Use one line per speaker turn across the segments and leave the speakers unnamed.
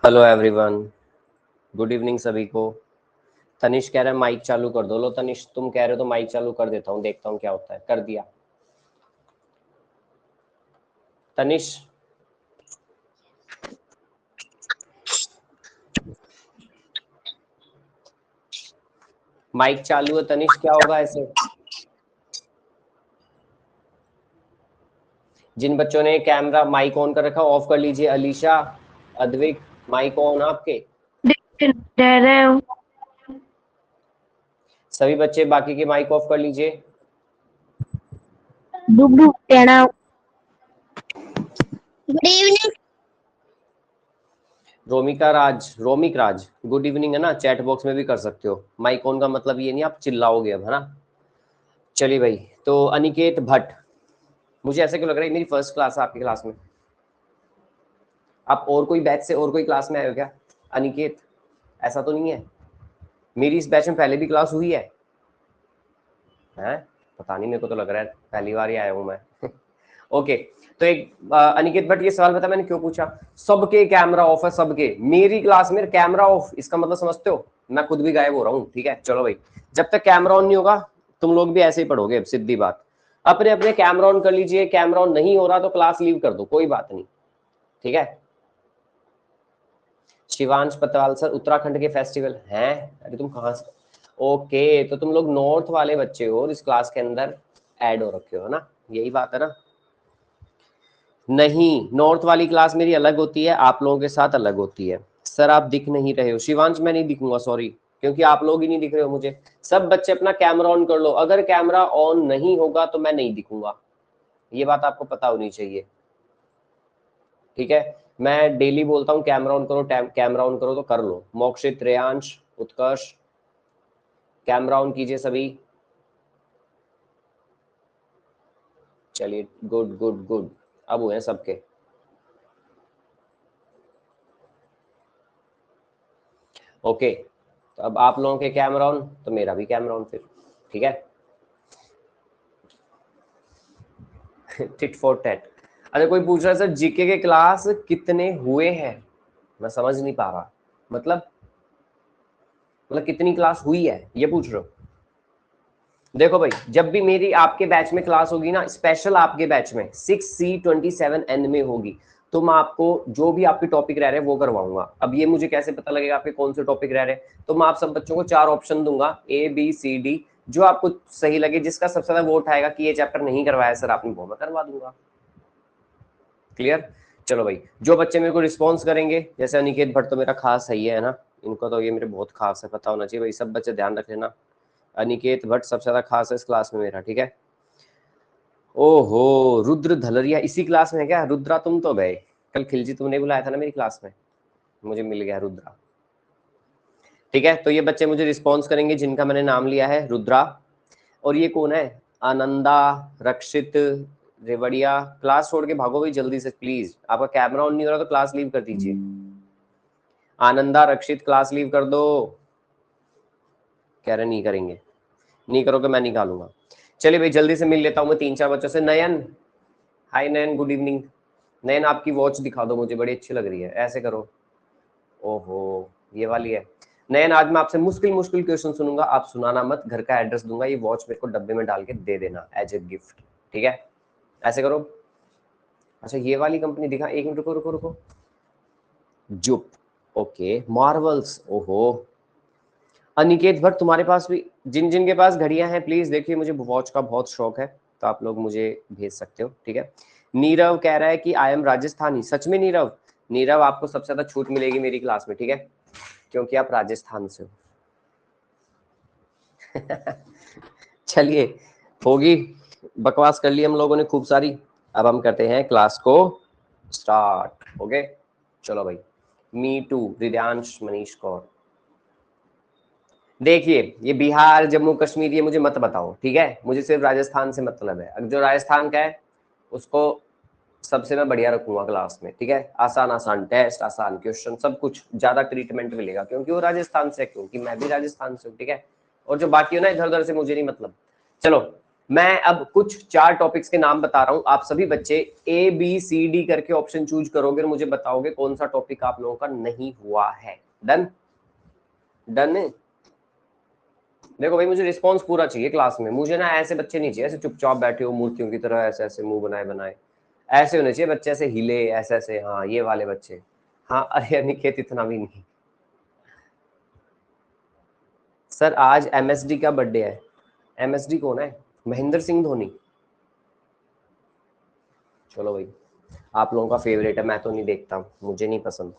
Hello everyone, good evening सभी को। तनिष कह रहा है माइक चालू कर दो। लो तनिष, तुम कह रहे हो तो माइक चालू कर देता हूँ, देखता हूँ क्या होता है। कर दिया तनिष। माइक चालू है तनिष, क्या होगा ऐसे? जिन बच्चों ने कैमरा माइक ऑन कर रखा ऑफ कर लीजिए। अलीशा, अद्विक, माइक ऑन आपके।
रह रहे हो।
सभी बच्चे बाकी के माइक ऑफ कर लीजिए।
डुगडुग कहना। Good evening.
Romika Raj, Romik Raj, good evening है ना। चैट बॉक्स में भी कर सकते हो। माइक ऑन का मतलब ये नहीं आप चिल्लाओगे अब, है ना। चलिए भाई, तो अनिकेत भट्ट, मुझे ऐसा क्यों लग रहा है मेरी फर्स्ट क्लास है आपकी क्लास में। आप और कोई बैच से और कोई क्लास में आए हो क्या अनिकेत? ऐसा तो नहीं है। मेरी इस बैच में पहले भी क्लास हुई है। हैं? पता नहीं, मेरे को तो लग रहा है पहली बार ही आया हूं मैं। ओके, तो एक अनिकेत भट्ट, ये सवाल बता मैंने क्यों पूछा। सबके कैमरा ऑफ है, सबके। मेरी क्लास में कैमरा ऑफ, इसका मतलब समझते हो? मैं खुद भी गायब हो रहा हूँ। ठीक है, चलो भाई, जब तक कैमरा ऑन नहीं होगा तुम लोग भी ऐसे ही पढ़ोगे। सीधी बात, अपने अपने कैमरा ऑन कर लीजिए। कैमरा ऑन नहीं हो रहा तो क्लास लीव कर दो, कोई बात नहीं। ठीक है। शिवांश पतवाल सर, उत्तराखंड के फेस्टिवल हैं? अरे तुम कहाँ से? ओके, तो तुम लोग नॉर्थ वाले बच्चे हो और इस क्लास के अंदर ऐड हो रखे हो ना, यही बात है ना। नहीं, नॉर्थ वाली क्लास मेरी अलग होती है, आप लोगों के साथ अलग होती है। सर आप दिख नहीं रहे हो। शिवांश मैं नहीं दिखूंगा, सॉरी, क्योंकि आप लोग ही नहीं दिख रहे हो मुझे। सब बच्चे अपना कैमरा ऑन कर लो। अगर कैमरा ऑन नहीं होगा तो मैं नहीं दिखूंगा, ये बात आपको पता होनी चाहिए। ठीक है, मैं डेली बोलता हूँ कैमरा ऑन करो, कैमरा ऑन करो, तो कर लो। मोक्षित, रेयांश, उत्कर्ष, कैमरा ऑन कीजिए सभी। चलिए, गुड गुड गुड, अब हुए हैं सबके। ओके, तो अब आप लोगों के कैमरा ऑन तो मेरा भी कैमरा ऑन फिर। ठीक है। Tit for tat. अच्छा, कोई पूछ रहा है सर जीके के क्लास कितने हुए हैं? मैं समझ नहीं पा रहा। मतलब कितनी क्लास हुई है ये पूछ रहे हो? देखो भाई, जब भी मेरी आपके बैच में क्लास होगी ना, स्पेशल आपके बैच में 6C27N में होगी, तो मैं आपको जो भी आपके टॉपिक रह रहे हैं वो करवाऊंगा। अब ये मुझे कैसे पता लगेगा आपके कौन से टॉपिक रह रहे हैं? तो मैं आप सब बच्चों को 4 ऑप्शन दूंगा, ABCD, जो आपको सही लगे, जिसका सबसे ज्यादा वोट आएगा कि ये चैप्टर नहीं करवाया सर आपने, वो मैं करवा दूंगा। क्लियर? चलो भाई, जो बच्चे मेरे को रिस्पॉन्स करेंगे, जैसे अनिकेत भट्ट तो मेरा खास है ना, इनको तो ये मेरे बहुत खास है, पता होना चाहिए भाई। सब बच्चे ध्यान रख लेना, अनिकेत भट्ट सबसे ज्यादा खास है इस क्लास में मेरा। ठीक है। ओहो, रुद्र धलरिया इसी क्लास में है क्या? रुद्रा तुम तो गए कल, खिलजी तुमने बुलाया था ना मेरी क्लास में, मुझे मिल गया रुद्रा। ठीक है, तो ये बच्चे मुझे रिस्पॉन्स करेंगे जिनका मैंने नाम लिया है, रुद्रा। और ये कौन है? आनंदा, रक्षित, रेवड़िया। क्लास छोड़ के भागो भाई जल्दी से प्लीज, आपका कैमरा ऑन नहीं हो रहा तो क्लास लीव कर दीजिए। आनंदा, रक्षित, क्लास लीव कर दो। कह रहे नहीं करेंगे, नहीं करोगे मैं निकालूंगा। चलिए भाई, जल्दी से मिल लेता हूँ मैं 3-4 बच्चों से। नयन, हाय नयन, गुड इवनिंग। नयन आपकी वॉच दिखा दो मुझे, बड़ी अच्छी लग रही है, ऐसे करो। ओहो, ये वाली है। नयन, आज मैं आपसे मुश्किल मुश्किल क्वेश्चन सुनूंगा, आप सुनाना मत, घर का एड्रेस दूंगा, ये वॉच मेरे को डब्बे में डाल के दे देना एज ए गिफ्ट। ठीक है, ऐसे करो। अच्छा, ये वाली कंपनी दिखा, एक मिनट रुको रुको रुको। जुप, ओके, मार्वल्स, ओहो। अनिकेत भट्ट, तुम्हारे पास भी, जिन जिन के पास घड़ियां हैं प्लीज देखिए, मुझे वॉच का बहुत शौक है, तो आप लोग मुझे भेज सकते हो। ठीक है। नीरव कह रहा है कि आई एम राजस्थानी। सच में नीरव? नीरव आपको सबसे ज्यादा छूट मिलेगी मेरी क्लास में, ठीक है, क्योंकि आप राजस्थान से हो। चलिए, होगी, बकवास कर ली हम लोगों ने खूब सारी। अब हम करते हैं क्लास को स्टार्ट। ओके, चलो भाई। Me too, Hridyansh, Manish Kaur. देखिए, ये बिहार, जम्मू कश्मीर, ये मुझे मत बताओ, ठीक है, मुझे सिर्फ राजस्थान से मतलब है। जो राजस्थान का है उसको सबसे मैं बढ़िया रखूंगा क्लास में। ठीक है, आसान आसान टेस्ट, आसान क्वेश्चन, सब कुछ ज्यादा ट्रीटमेंट मिलेगा, क्योंकि वो राजस्थान से, क्योंकि मैं भी राजस्थान से हूँ। ठीक है, और जो बाकी हो ना इधर उधर से मुझे नहीं मतलब। चलो, मैं अब कुछ 4 टॉपिक्स के नाम बता रहा हूं, आप सभी बच्चे ABCD करके ऑप्शन चूज करोगे और मुझे बताओगे कौन सा टॉपिक आप लोगों का नहीं हुआ है। डन? डन है? देखो भाई, मुझे रिस्पांस पूरा चाहिए क्लास में। मुझे ना ऐसे बच्चे नहीं चाहिए ऐसे चुपचाप बैठे हो मूर्तियों की तरह, ऐसे ऐसे मुंह बनाए बनाए। ऐसे होने चाहिए बच्चे, ऐसे हिले ऐसे ऐसे, हाँ ये वाले बच्चे। हाँ अरे अनिकेत इतना भी नहीं। सर आज MSD का बर्थडे है। MSD कौन है? महेंद्र सिंह धोनी। चलो भाई, आप लोगों का फेवरेट है, मैं तो नहीं देखता, मुझे नहीं पसंद।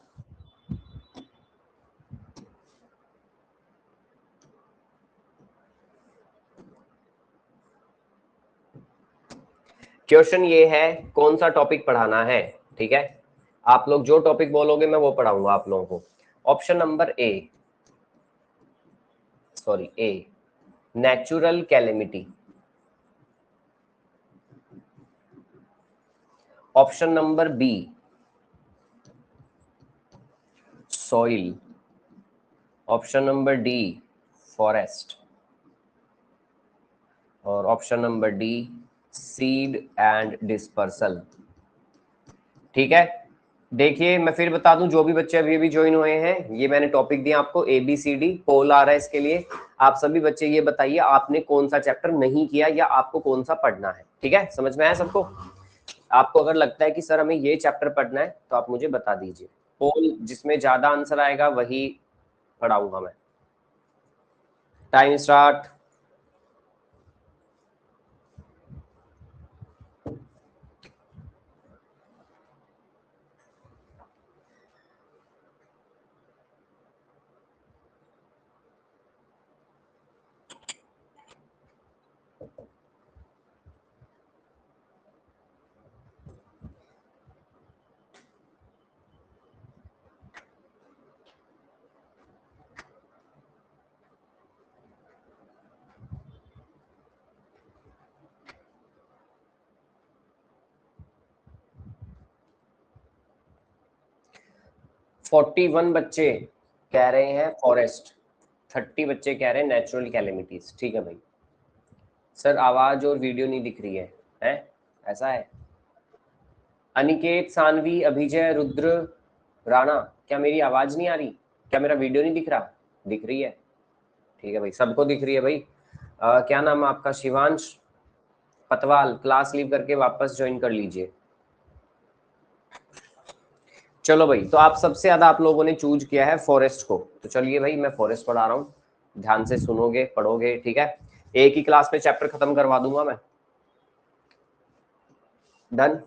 क्वेश्चन ये है कौन सा टॉपिक पढ़ाना है, ठीक है? आप लोग जो टॉपिक बोलोगे मैं वो पढ़ाऊंगा आप लोगों को। Option number A natural calamity. Option number B soil. Option number D forest. और option number D seed and dispersal. ठीक है, देखिए मैं फिर बता दूं, जो भी बच्चे अभी अभी ज्वाइन हुए हैं, ये मैंने टॉपिक दिया आपको ABCD, पोल आ रहा है इसके लिए। आप सभी बच्चे ये बताइए आपने कौन सा चैप्टर नहीं किया या आपको कौन सा पढ़ना है। ठीक है, समझ में आया सबको? आपको अगर लगता है कि सर हमें ये चैप्टर पढ़ना है तो आप मुझे बता दीजिए। पोल जिसमें ज्यादा आंसर आएगा वही पढ़ाऊंगा मैं। Time start. फोर्टी 41 बच्चे कह रहे हैं फॉरेस्ट, 30 बच्चे कह रहे हैं नेचुरल कैलेमिटीज। ठीक है भाई। सर आवाज और वीडियो नहीं दिख रही है, हैं? ऐसा है? अनिकेत, सानवी, अभिजय, रुद्र, राणा, क्या मेरी आवाज नहीं आ रही? क्या मेरा वीडियो नहीं दिख रहा? दिख रही है? ठीक है भाई, सबको दिख रही है भाई। क्या नाम है आपका? शिवांश पतवाल, क्लास लीव करके वापस ज्वाइन कर लीजिए। चलो भाई, तो आप सबसे ज्यादा आप लोगों ने चूज किया है फॉरेस्ट को, तो चलिए भाई मैं फॉरेस्ट पढ़ा रहा हूँ, ध्यान से सुनोगे पढ़ोगे। ठीक है, एक ही क्लास में चैप्टर खत्म करवा दूंगा मैं। डन?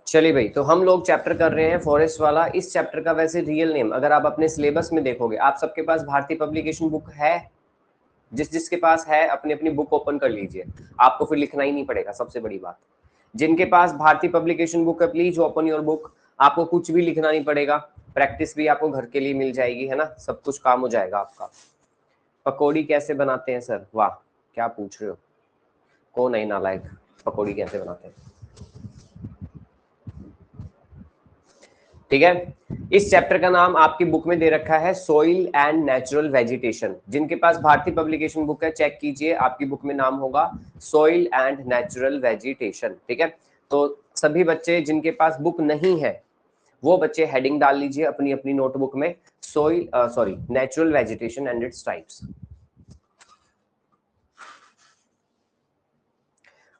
चलिए भाई, तो हम लोग चैप्टर कर रहे हैं फॉरेस्ट वाला। इस चैप्टर का वैसे रियल नेम अगर आप अपने सिलेबस में देखोगे, आप सबके पास भारतीय पब्लिकेशन बुक है? जिसके पास है अपनी अपनी बुक ओपन कर लीजिए, आपको फिर लिखना ही नहीं पड़ेगा। सबसे बड़ी बात, जिनके पास भारतीय पब्लिकेशन बुक है प्लीज ओपन योर बुक। आपको कुछ भी लिखना नहीं पड़ेगा, प्रैक्टिस भी आपको घर के लिए मिल जाएगी, है ना? सब कुछ काम हो जाएगा आपका। पकौड़ी कैसे बनाते हैं सर? वाह, क्या पूछ रहे हो, कौन है नालायक? पकौड़ी कैसे बनाते हैं? ठीक है, इस चैप्टर का नाम आपकी बुक में दे रखा है सोइल एंड नेचुरल वेजिटेशन। जिनके पास भारतीय पब्लिकेशन बुक है चेक कीजिए, आपकी बुक में नाम होगा सोइल एंड नेचुरल वेजिटेशन। ठीक है, तो सभी बच्चे जिनके पास बुक नहीं है वो बच्चे हेडिंग डाल लीजिए अपनी अपनी नोटबुक में, soil natural vegetation and its types.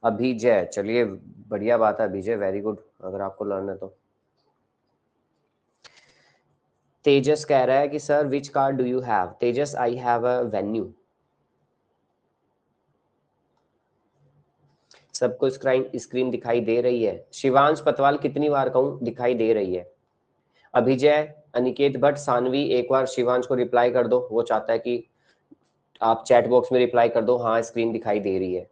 Abhijay, चलिए बढ़िया बात है अभिजय, वेरी गुड, अगर आपको लर्न है तो। तेजस कह रहा है कि sir which car do you have? Tejas, I have a venue. सबको स्क्रीन दिखाई दे रही है? शिवांश पतवाल, कितनी बार कहूं दिखाई दे रही है? अभिजय अनिकेत भट्ट, सानवी, एक बार शिवांश को रिप्लाई कर दो, वो चाहता है कि आप चैट बॉक्स में रिप्लाई कर दो। हाँ स्क्रीन दिखाई दे रही है।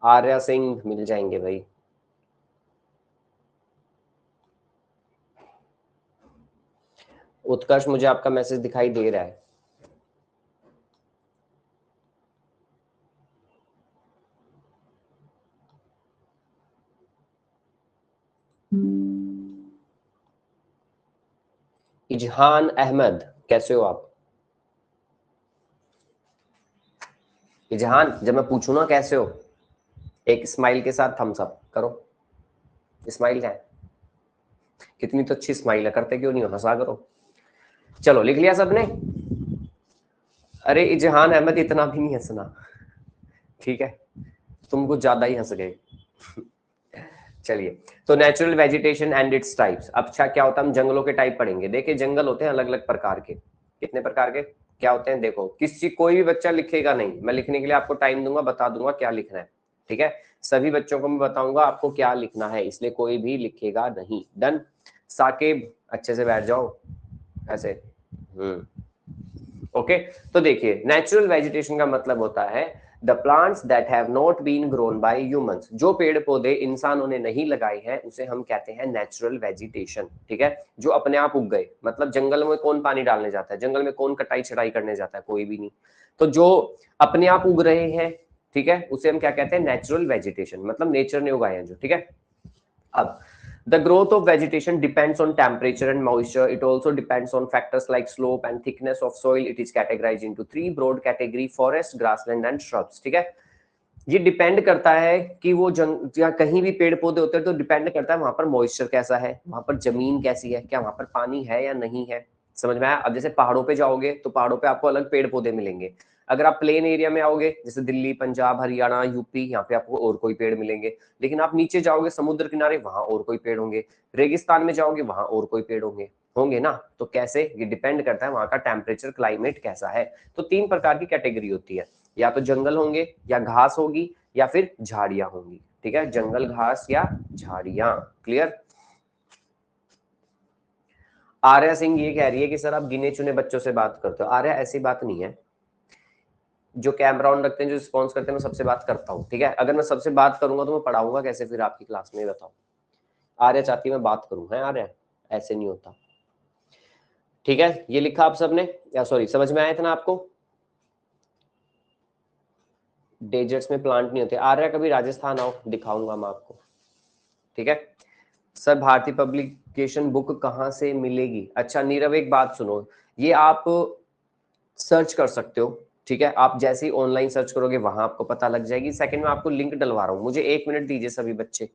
आर्या सिंह मिल जाएंगे भाई। उत्कर्ष मुझे आपका मैसेज दिखाई दे रहा है। इजहान अहमद, कैसे हो आप? इजहान, जब मैं पूछूं ना कैसे हो, एक स्माइल के साथ थम्स अप करो। स्माइल है, कितनी तो अच्छी स्माइल है, करते क्यों नहीं हो, हंसा करो। चलो लिख लिया सबने? अरे इजहान अहमद इतना भी नहीं हंसना, ठीक है, तुम कुछ ज्यादा ही हंस गए। चलिए, तो natural vegetation and its types. अब अच्छा क्या होता है, हम जंगलों के टाइप पढ़ेंगे। देखिए जंगल होते हैं अलग अलग प्रकार के। कितने प्रकार के क्या होते हैं? देखो, किसी कोई भी बच्चा लिखेगा नहीं, मैं लिखने के लिए आपको टाइम दूंगा, बता दूंगा क्या लिखना है, ठीक है? सभी बच्चों को मैं बताऊंगा आपको क्या लिखना है, इसलिए कोई भी लिखेगा नहीं। डन? साकिब अच्छे से बैठ जाओ ऐसे। ओके, तो देखिए नेचुरल वेजिटेशन का मतलब होता है the plants that have not been grown by humans. जो पेड़ पौधे इंसानों ने नहीं लगाए हैं उसे हम कहते हैं नेचुरल वेजिटेशन, ठीक है? जो अपने आप उग गए। मतलब जंगल में कौन पानी डालने जाता है, जंगल में कौन कटाई छटाई करने जाता है, कोई भी नहीं। तो जो अपने आप उग रहे हैं, ठीक है, उसे हम क्या कहते हैं? नेचुरल वेजिटेशन, मतलब नेचर ने उगाए हैं जो, ठीक है? अब the growth of vegetation depends on temperature and moisture. It also depends on factors like slope and thickness of soil. It is categorized into three broad category: forest, grassland and shrubs. ठीक है? ये depend करता है कि वो जंग या कहीं भी पेड़ पौधे होते हैं, तो डिपेंड करता है वहां पर मॉइस्चर कैसा है, वहां पर जमीन कैसी है, क्या वहां पर पानी है या नहीं है। समझ में आया? अब जैसे पहाड़ों पे जाओगे तो पहाड़ों पे आपको अलग पेड़ पौधे मिलेंगे। अगर आप प्लेन एरिया में आओगे जैसे दिल्ली, पंजाब, हरियाणा, यूपी, यहाँ पे आपको और कोई पेड़ मिलेंगे। लेकिन आप नीचे जाओगे समुद्र किनारे, वहां और कोई पेड़ होंगे। रेगिस्तान में जाओगे वहां और कोई पेड़ होंगे। होंगे ना? तो कैसे? ये डिपेंड करता है वहां का टेम्परेचर, क्लाइमेट कैसा है। तो तीन प्रकार की कैटेगरी होती है, या तो जंगल होंगे, या घास होगी, या फिर झाड़ियां होंगी। ठीक है, जंगल, घास या झाड़ियां। क्लियर? आर्या सिंह ये कह रही है कि सर आप गिने चुने बच्चों से बात करते हो। आर्या ऐसी बात नहीं है, जो कैमरा ऑन रखते हैं, जो रिस्पॉन्स करते हैं, मैं सबसे बात करता हूँ। ठीक है, अगर मैं सबसे बात करूंगा तो मैं पढ़ाऊंगा कैसे फिर आपकी क्लास में, बताओ? आर्या चाहती है मैं बात करूं, है आर्या? ऐसे नहीं होता। ठीक है, ये लिखा आप सबने, या सॉरी समझ में आया था ना आपको? डेजर्ट्स में प्लांट नहीं होते। आर्या कभी राजस्थान आओ, दिखाऊंगा मैं आपको। ठीक है सर, भारतीय पब्लिकेशन बुक कहाँ से मिलेगी? अच्छा नीरव एक बात सुनो, ये आप सर्च कर सकते हो। ठीक है, आप जैसे ही ऑनलाइन सर्च करोगे वहां आपको पता लग जाएगी। सेकंड में आपको लिंक डलवा रहा हूँ, मुझे 1 मिनट दीजिए सभी बच्चे।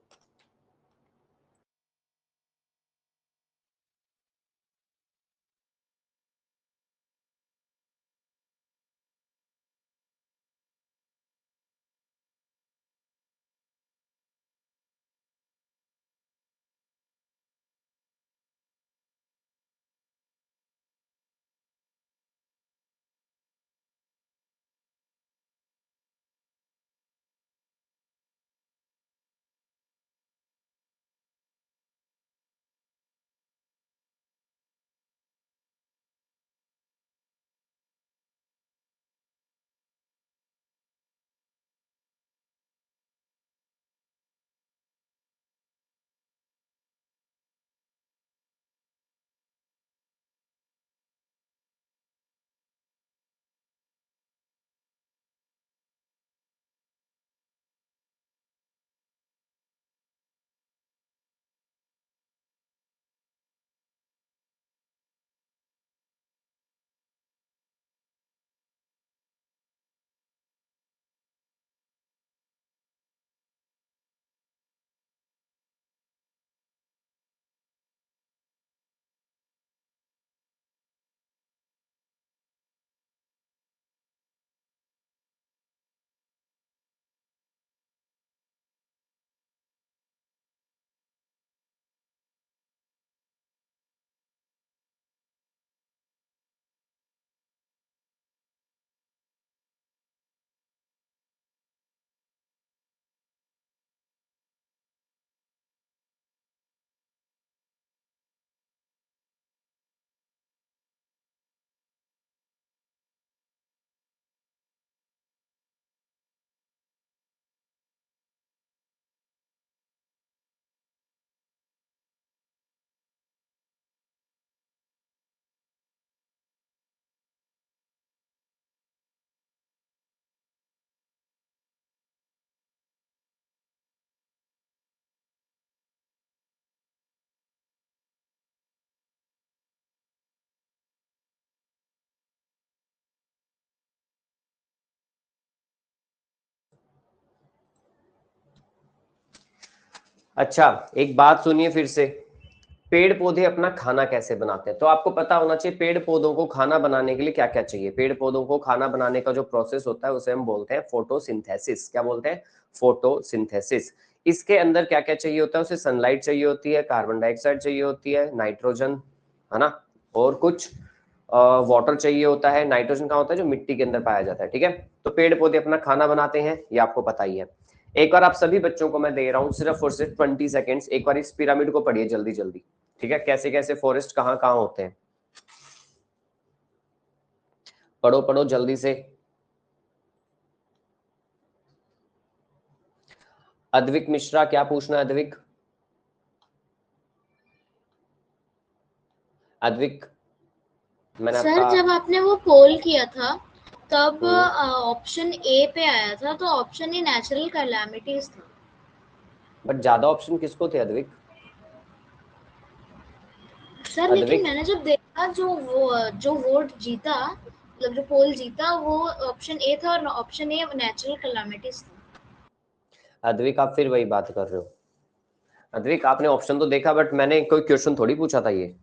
अच्छा एक बात सुनिए फिर से, पेड़ पौधे अपना खाना कैसे बनाते हैं? तो आपको पता होना चाहिए पेड़ पौधों को खाना बनाने के लिए क्या क्या चाहिए। पेड़ पौधों को खाना बनाने का जो प्रोसेस होता है उसे हम बोलते हैं फोटोसिंथेसिस। क्या बोलते हैं? फोटोसिंथेसिस। इसके अंदर क्या क्या चाहिए होता है? उसे सनलाइट चाहिए होती है, कार्बन डाइऑक्साइड चाहिए होती है, नाइट्रोजन, है ना, और कुछ वाटर चाहिए होता है। नाइट्रोजन कहाँ होता है? जो मिट्टी के अंदर पाया जाता है। ठीक है, तो पेड़ पौधे अपना खाना बनाते हैं, ये आपको पता ही है। एक बार आप सभी बच्चों को मैं दे रहा हूँ सिर्फ और सिर्फ 20 सेकेंड्स, एक बार इस पिरामिड को पढ़िए जल्दी जल्दी। ठीक है, कैसे कैसे फॉरेस्ट कहाँ कहाँ होते हैं, पढ़ो पढ़ो जल्दी से। अद्विक मिश्रा क्या पूछना है? अद्विक, अद्विक मैंने
सर
आपका
जब आपने वो पोल किया था तब
हम्म,
ऑप्शन ए पे आया था, तो ऑप्शन ए नेचुरल कैलामिटीज था।
बट ज्यादा ऑप्शन किसको थे अद्विक?
सर लेकिन
अद्विक
मैंने जब देखा जो वोट जीता, मतलब जो पोल जीता, वो ऑप्शन ए था और ऑप्शन ए नेचुरल कैलामिटीज था।
अद्विक आप फिर वही बात कर रहे हो। अद्विक आपने ऑप्शन तो देखा, बट मैंने कोई क्वेश्चन थोड़ी पूछा था ये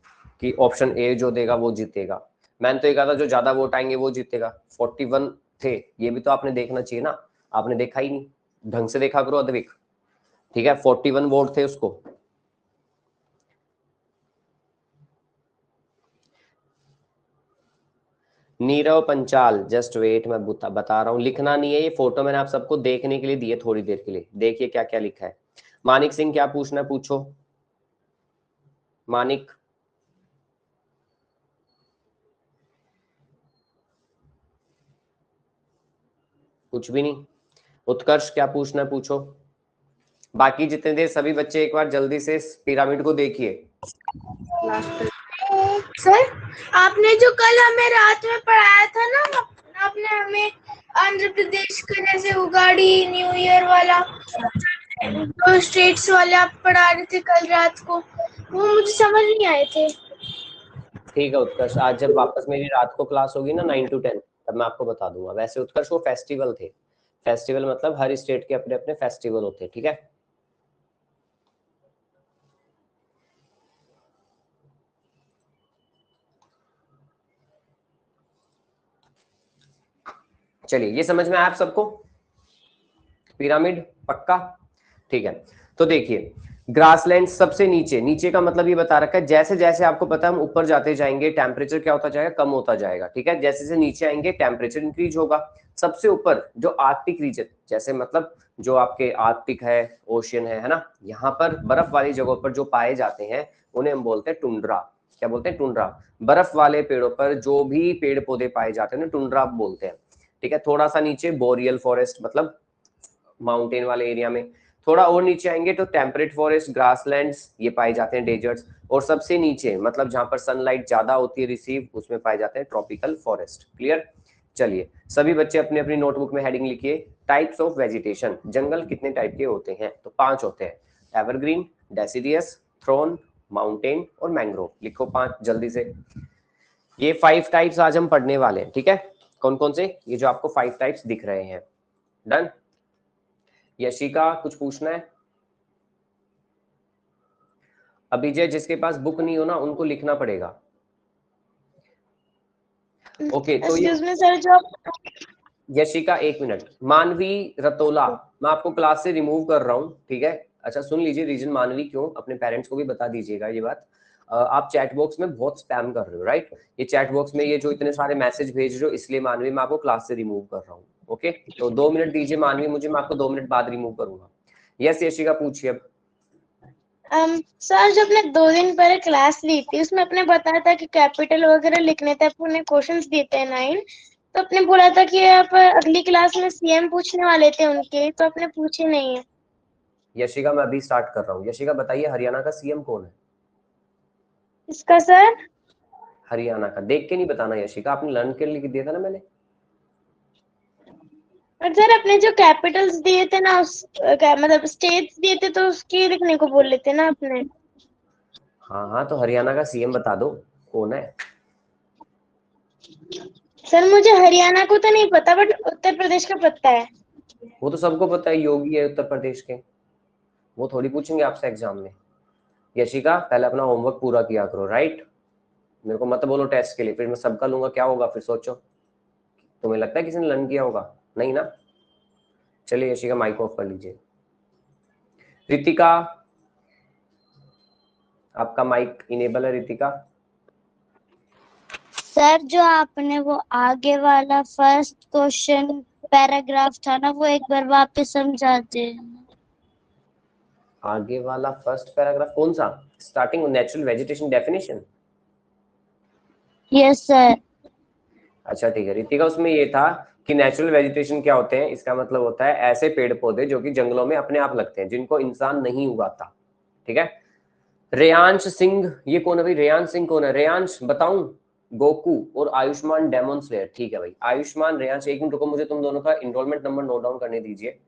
कि ऑप्शन ए जो देगा वो जीतेगा। मैंने तो ये कहा था जो ज्यादा वोट आएंगे वो जीतेगा। 41 थे, ये भी तो आपने देखना चाहिए ना, आपने देखा ही नहीं। ढंग से देखा करो अद्विक। ठीक है, 41 वोट थे उसको। नीरव पंचाल, जस्ट वेट, मैं बता रहा हूँ, लिखना नहीं है, ये फोटो मैंने आप सबको देखने के लिए दी है, थोड़ी देर के लिए देखिए क्या क्या लिखा है। मानिक सिंह क्या पूछना है पूछो। मानिक, कुछ भी नहीं। उत्कर्ष क्या पूछना है पूछो। बाकी जितने देर सभी बच्चे एक बार जल्दी से इस पिरामिड को देखिए।
सर आपने जो कल हमें रात में पढ़ाया था ना, आपने हमें आंध्र प्रदेश का जैसे उगाड़ी न्यू ईयर वाला, जो स्टेट्स वाले आप पढ़ा रहे थे कल रात को, वो मुझे समझ नहीं आए थे।
ठीक है उत्कर्ष, आज जब वापस मेरी रात को क्लास होगी ना 9 to 10, तब मैं आपको बता दूंगा। वैसे उत्कर्ष वो फेस्टिवल थे, फेस्टिवल मतलब हर स्टेट के अपने अपने फेस्टिवल होते हैं। ठीक है, चलिए ये समझ में आया आप सबको? पिरामिड पक्का? ठीक है, तो देखिए ग्रासलैंड सबसे नीचे, नीचे का मतलब ये बता रखा है जैसे जैसे आपको पता है हम ऊपर जाते जाएंगे टेम्परेचर क्या होता जाएगा? कम होता जाएगा। ठीक है, जैसे जैसे नीचे आएंगे टेम्परेचर इंक्रीज होगा। सबसे ऊपर जो आर्कटिक रीजन, जैसे मतलब जो आपके आर्कटिक है, ओशियन है ना, यहाँ पर बर्फ वाली जगहों पर जो पाए जाते हैं उन्हें हम बोलते हैं टुंड्रा। क्या बोलते हैं? टुंड्रा। बर्फ वाले पेड़ों पर जो भी पेड़ पौधे पाए जाते हैं उन्हें टुंड्रा बोलते हैं। ठीक है, थोड़ा सा नीचे बोरियल फॉरेस्ट, मतलब माउंटेन वाले एरिया में। थोड़ा और नीचे आएंगे तो टेम्परेट फॉरेस्ट, ग्रासलैंड्स ये पाए जाते हैं, डेजर्ट्स। और सबसे नीचे मतलब जहां पर सनलाइट ज्यादा होती है रिसीव, उसमें पाए जाते हैं ट्रॉपिकल फॉरेस्ट। क्लियर? चलिए सभी बच्चे अपनी अपनी नोटबुक में हेडिंग लिखिए। टाइप्स ऑफ वेजिटेशन, जंगल कितने टाइप के होते हैं? तो 5 होते हैं, एवरग्रीन, डेसिडियस, थ्रोन, माउंटेन और मैंग्रोव। लिखो 5 जल्दी से। ये 5 टाइप्स आज हम पढ़ने वाले हैं। ठीक है, कौन कौन से? ये जो आपको 5 टाइप्स दिख रहे हैं। डन? यशिका कुछ पूछना है? अभिजय जिसके पास बुक नहीं हो ना उनको लिखना पड़ेगा। ओके तो ये
एक्सक्यूज मी सर, जो
यशिका, एक मिनट। मानवी रतोला, मैं आपको क्लास से रिमूव कर रहा हूँ। ठीक है, अच्छा सुन लीजिए रीजन मानवी क्यों, अपने पेरेंट्स को भी बता दीजिएगा ये बात। आप चैट बॉक्स में बहुत स्पैम कर रहे हो, राइट? ये चैट बॉक्स में ये जो इतने सारे मैसेज भेज रहे हो, इसलिए मानवी मैं आपको क्लास से रिमूव कर रहा हूँ। ओके, तो 2 मिनट दीजिए मानवी मुझे, मैं आपको 2 मिनट बाद रिमूव करूंगा। यस यशिका पूछिए अब।
सर जो अपने 2 दिन पहले क्लास ली थी उसमें अपने बताया था कि कैपिटल वगैरह लिखने थे, अपने क्वेश्चंस दिए थे 9, तो अपने बोला था कि आप अगली क्लास में सीएम पूछने वाले थे उनके, तो अपने पूछे नहीं है।
यशिका मैं अभी स्टार्ट कर रहा हूँ। यशिका बताइए हरियाणा का सीएम कौन है?
इसका सर
हरियाणा का देख के नहीं बताना यशिका, आपने लर्न के लिए लिख दिया था ना मैंने।
और सर अपने जो कैपिटल्स दिए थे ना, मतलब स्टेट्स दिए थे, तो उसके लिखने को बोल लेते ना अपने।
हाँ हाँ, तो हरियाणा का सीएम बता दो कौन है।
सर मुझे हरियाणा को तो नहीं पता, बट उत्तर प्रदेश का पता है।
वो तो सबको पता है, योगी है उत्तर प्रदेश के। वो थोड़ी पूछेंगे आपसे एग्जाम में। यशिका पहले अपना होमवर्क पूरा किया करो, राइट? मेरे को मत बोलो टेस्ट के लिए, फिर मैं सबका लूंगा, क्या होगा फिर सोचो। तुम्हें लगता है किसी ने लर्न किया होगा? नहीं ना। चलिए यशिका माइक ऑफ कर लीजिए। रितिका, आपका माइक इनेबल है रितिका?
सर जो आपने वो आगे वाला फर्स्ट क्वेश्चन पैराग्राफ था ना, वो एक बार वापस समझाते।
आगे वाला फर्स्ट पैराग्राफ कौन सा? Starting natural vegetation definition.
Yes sir.
अच्छा ठीक है रितिका, उसमें ये था कि नेचुरल वेजिटेशन क्या होते हैं, इसका मतलब होता है ऐसे पेड़ पौधे जो कि जंगलों में अपने आप लगते हैं, जिनको इंसान नहीं उगाता। ठीक है। रेयांश सिंह, ये कौन है भाई? रेयांश सिंह कौन है? रेयांश बताऊं? गोकू और आयुष्मान डेमोन स्लेयर। ठीक है भाई, आयुष्मान रेयांश, एक मिनट रुको, मुझे तुम दोनों का इनरोलमेंट नंबर नोट डाउन करने दीजिए।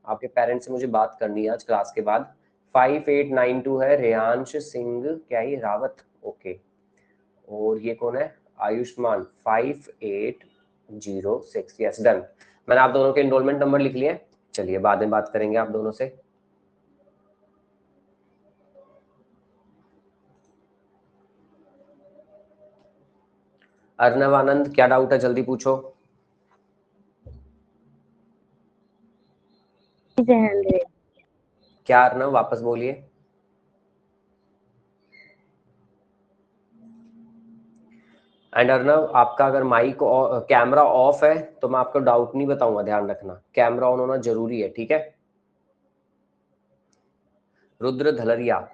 आपके पेरेंट्स से मुझे बात करनी है आज क्लास के बाद। 5892 है रेयांश सिंह, क्या ये रावत? ओके। और ये कौन है? आयुष्मान 5806। Yes done. मैंने आप दोनों के इनरोलमेंट नंबर लिख लिए। चलिए बाद में बात करेंगे आप दोनों से। अर्नव आनंद, क्या डाउट है? जल्दी पूछो। क्या अर्नव, वापस बोलिए। एंड अर्नव, आपका अगर माइक कैमरा ऑफ है तो मैं आपको डाउट नहीं बताऊंगा, ध्यान रखना कैमरा ऑन होना जरूरी है, ठीक है? रुद्र धलरिया।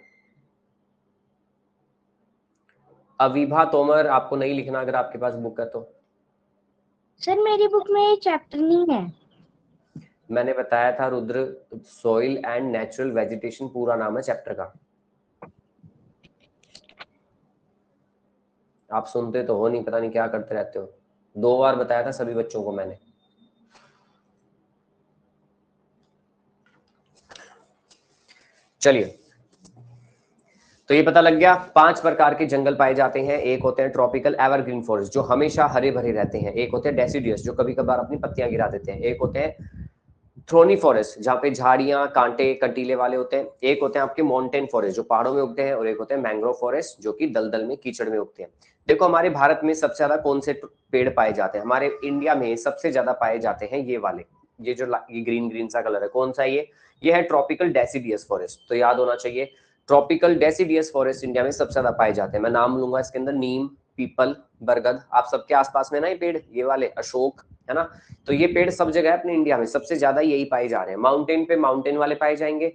अविभा तोमर, आपको नहीं लिखना अगर आपके पास बुक है तो।
सर मेरी बुक में ये चैप्टर नहीं है।
मैंने बताया था Rudra, soil and natural vegetation पूरा नाम है चैप्टर का। आप सुनते तो हो नहीं, पता नहीं क्या करते रहते हो। 2 बार बताया था सभी बच्चों को मैंने। चलिए, तो ये पता लग गया 5 प्रकार के जंगल पाए जाते हैं। एक होते हैं ट्रॉपिकल एवरग्रीन फॉरेस्ट जो हमेशा हरे भरे रहते हैं, एक होते हैं डेसिडियस जो कभी कभार अपनी पत्तियां गिरा देते हैं, एक होते हैं थ्रोनी फॉरेस्ट जहाँ पे झाड़ियां कांटे कंटीले वाले होते हैं, एक होते हैं आपके माउंटेन फॉरेस्ट जो पहाड़ों में उगते हैं, और एक होते हैं मैंग्रोव फॉरेस्ट जो कि दलदल में कीचड़ में उगते हैं। देखो हमारे भारत में सबसे ज्यादा कौन से पेड़ पाए जाते हैं? हमारे इंडिया में सबसे ज्यादा पाए जाते हैं ये वाले, ये जो ये ग्रीन ग्रीन सा कलर है, कौन सा ये है ट्रॉपिकल डेसिडियस फॉरेस्ट। तो याद होना चाहिए, ट्रॉपिकल डेसिडियस फॉरेस्ट इंडिया में सबसे ज्यादा पाए जाते हैं। मैं नाम लूंगा इसके अंदर, नीम, पीपल, बरगद, आप सबके आसपास में ना ये पेड़, ये वाले अशोक, है ना? तो ये पेड़ सब जगह है अपने इंडिया में, सबसे ज्यादा यही पाए जा रहे हैं। माउंटेन पे माउंटेन वाले पाए जाएंगे,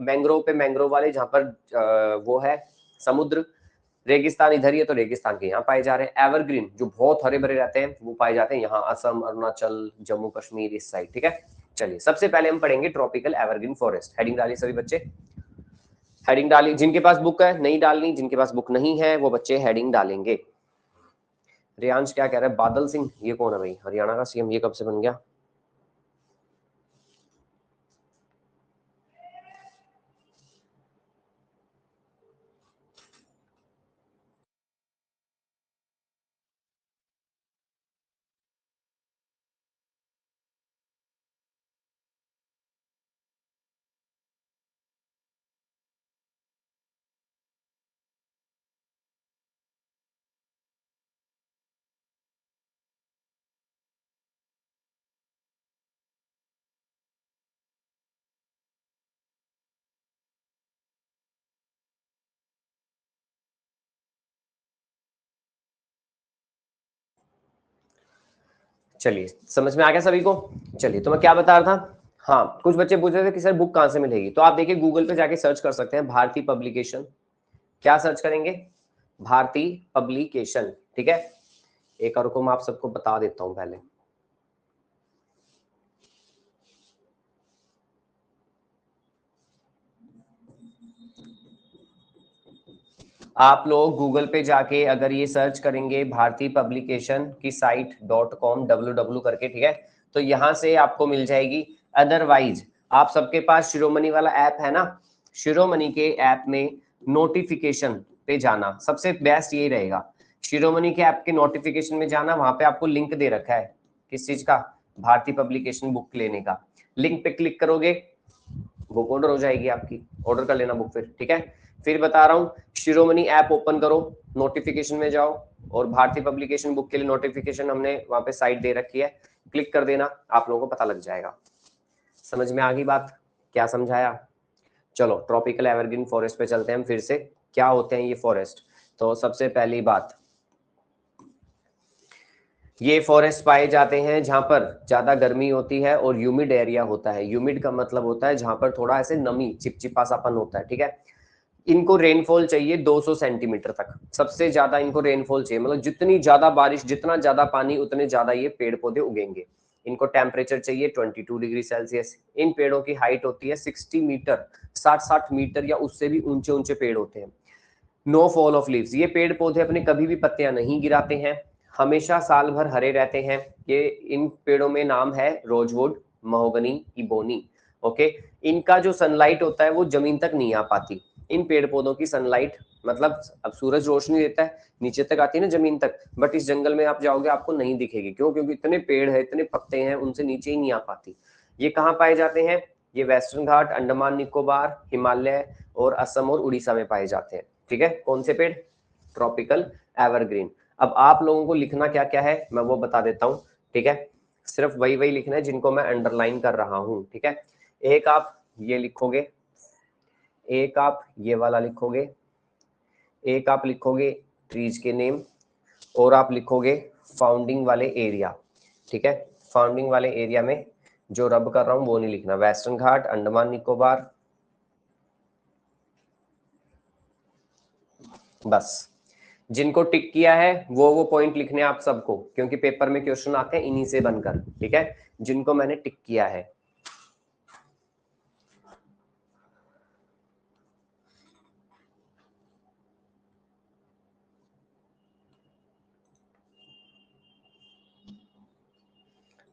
मैंग्रोव पे मैंग्रोव वाले जहां पर वो है समुद्र, रेगिस्तान इधर ही है तो रेगिस्तान के यहाँ पाए जा रहे हैं। एवरग्रीन जो बहुत हरे भरे रहते हैं वो पाए जाते हैं यहाँ असम, अरुणाचल, जम्मू कश्मीर इस साइड, ठीक है? चलिए सबसे पहले हम पढ़ेंगे ट्रॉपिकल एवरग्रीन फॉरेस्ट। हेडिंग डालिए सभी बच्चे, हेडिंग डालिए। जिनके पास बुक है नहीं डालनी, जिनके पास बुक नहीं है वो बच्चे हेडिंग डालेंगे। रियांश क्या कह रहा है? बादल सिंह, ये कौन है भाई? हरियाणा का सीएम, ये कब से बन गया? चलिए समझ में आ गया सभी को? चलिए तो मैं क्या बता रहा था, हाँ कुछ बच्चे पूछ रहे थे कि सर बुक कहाँ से मिलेगी, तो आप देखिए गूगल पे जाके सर्च कर सकते हैं भारती पब्लिकेशन। क्या सर्च करेंगे? भारती पब्लिकेशन, ठीक है? एक और को मैं आप सबको बता देता हूं पहले। आप लोग गूगल पे जाके अगर ये सर्च करेंगे भारती पब्लिकेशन की साइट .com www करके, ठीक है, तो यहां से आपको मिल जाएगी। अदरवाइज आप सबके पास शिरोमणि वाला ऐप है ना, शिरोमणि के ऐप में नोटिफिकेशन पे जाना, सबसे बेस्ट यही रहेगा। शिरोमणि के ऐप के नोटिफिकेशन में जाना, वहां पे आपको लिंक दे रखा है किस चीज का? भारती पब्लिकेशन बुक लेने का। लिंक पे क्लिक करोगे, बुक ऑर्डर हो जाएगी आपकी, ऑर्डर कर लेना बुक फिर, ठीक है। फिर बता रहा हूँ, शिरोमणि ऐप ओपन करो, नोटिफिकेशन में जाओ और भारतीय पब्लिकेशन बुक के लिए नोटिफिकेशन हमने वहां पे साइट दे रखी है, क्लिक कर देना, आप लोगों को पता लग जाएगा। समझ में आ गई बात, क्या समझाया? चलो ट्रॉपिकल एवरग्रीन फॉरेस्ट पे चलते हैं हम फिर से, क्या होते हैं ये फॉरेस्ट। तो सबसे पहली बात, ये फॉरेस्ट पाए जाते हैं जहां पर ज्यादा गर्मी होती है और ह्यूमिड एरिया होता है। ह्यूमिड का मतलब होता है जहां पर थोड़ा ऐसे नमी चिपचिपासापन होता है, ठीक है। इनको रेनफॉल चाहिए 200 सेंटीमीटर तक, सबसे ज्यादा इनको रेनफॉल चाहिए, मतलब जितनी ज्यादा बारिश, जितना ज्यादा पानी, उतने ज्यादा ये पेड़ पौधे उगेंगे। इनको टेम्परेचर चाहिए 22 डिग्री सेल्सियस। इन पेड़ों की हाइट होती है 60 मीटर, 60 मीटर या उससे भी ऊंचे ऊंचे पेड़ होते हैं। नो फॉल ऑफ लीव्स, ये पेड़ पौधे अपने कभी भी पत्तियां नहीं गिराते हैं, हमेशा साल भर हरे रहते हैं। ये इन पेड़ों में नाम है रोजवुड, महोगनी, इबोनी। ओके, इनका जो सनलाइट होता है वो जमीन तक नहीं आ पाती। इन पेड़ पौधों की सनलाइट, मतलब अब सूरज रोशनी देता है नीचे तक आती है ना जमीन तक, बट इस जंगल में आप जाओगे आपको नहीं दिखेगी। क्यों? क्योंकि इतने पेड़ है, इतने पत्ते हैं, उनसे नीचे ही नहीं आ पाती। ये कहाँ पाए जाते हैं? ये वेस्टर्न घाट, अंडमान निकोबार, हिमालय और असम और उड़ीसा में पाए जाते हैं, ठीक है। कौन से पेड़? Tropical evergreen. अब आप लोगों को लिखना क्या क्या है मैं वो बता देता हूँ, ठीक है। सिर्फ वही वही लिखना है जिनको मैं अंडरलाइन कर रहा हूँ, ठीक है। एक आप ये लिखोगे, एक आप ये वाला लिखोगे, एक आप लिखोगे ट्रीज के नेम, और आप लिखोगे फाउंडिंग वाले एरिया, ठीक है। फाउंडिंग वाले एरिया में जो रब कर रहा हूं वो नहीं लिखना, वेस्टर्न घाट, अंडमान निकोबार, बस। जिनको टिक किया है वो पॉइंट लिखने आप सबको, क्योंकि पेपर में क्वेश्चन आते हैं इन्हीं से बनकर, ठीक है। जिनको मैंने टिक किया है,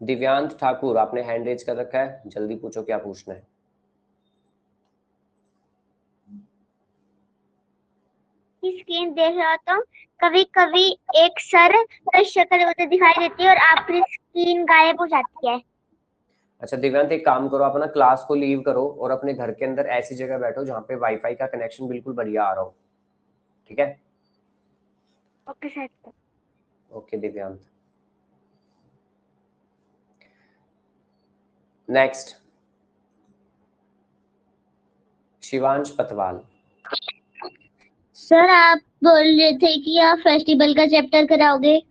दिव्यांत ठाकुर आपने हैंड रेज कर रखा है, जल्दी पूछो क्या पूछना है।
स्क्रीन देख रहा था, कभी कभी एक सर शक्ल होते दिखाई देती है और आपकी स्क्रीन गायब हो जाती है।
अच्छा दिव्यांत, एक काम करो, अपना क्लास को लीव करो और अपने घर के अंदर ऐसी जगह बैठो जहाँ पे वाईफाई का कनेक्शन बिल्कुल बढ़िया आ रहा हो, ठीक है।
Okay sir.
Okay Divyant, next Shivansh Patwal.
Sir आप बोल रहे थे कि आप फेस्टिवल का चैप्टर कराओगे।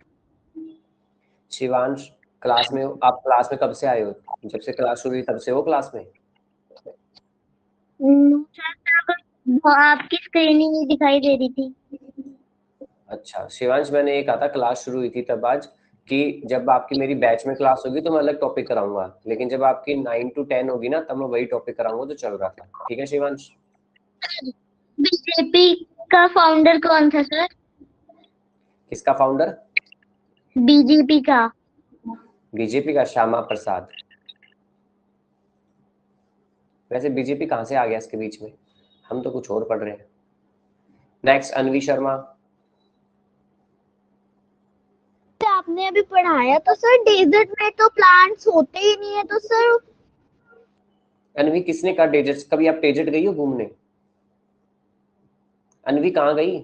शिवांश क्लास में हो? आप क्लास में कब से आए हो? जब से क्लास शुरू हुई तब से हो क्लास में?
सर आपकी स्क्रीन ही नहीं दिखाई दे रही थी।
अच्छा शिवांश, मैंने ये कहा था क्लास शुरू हुई थी तब आज, कि जब आपकी मेरी बैच में क्लास होगी तो मैं अलग टॉपिक कराऊंगा, लेकिन जब आपकी 9 to 10 होगी ना तब मैं वही टॉपिक कराऊंगा जो चल रहा था, ठीक है शिवांश।
बीजेपी का फाउंडर कौन था सर?
किसका फाउंडर?
बीजेपी का।
बीजेपी का श्यामा प्रसाद। वैसे बीजेपी कहाँ से आ गया इसके बीच में, हम तो कुछ और पढ़ रहे हैं। नेक्स्ट अनवी शर्मा।
आपने अभी पढ़ाया तो सर डेजर्ट में तो प्लांट्स होते ही नहीं है, तो सर
अनवी किसने कहा डेजर्ट? कभी आप डेजर्ट गई हो घूमने? अनवी कहाँ गई?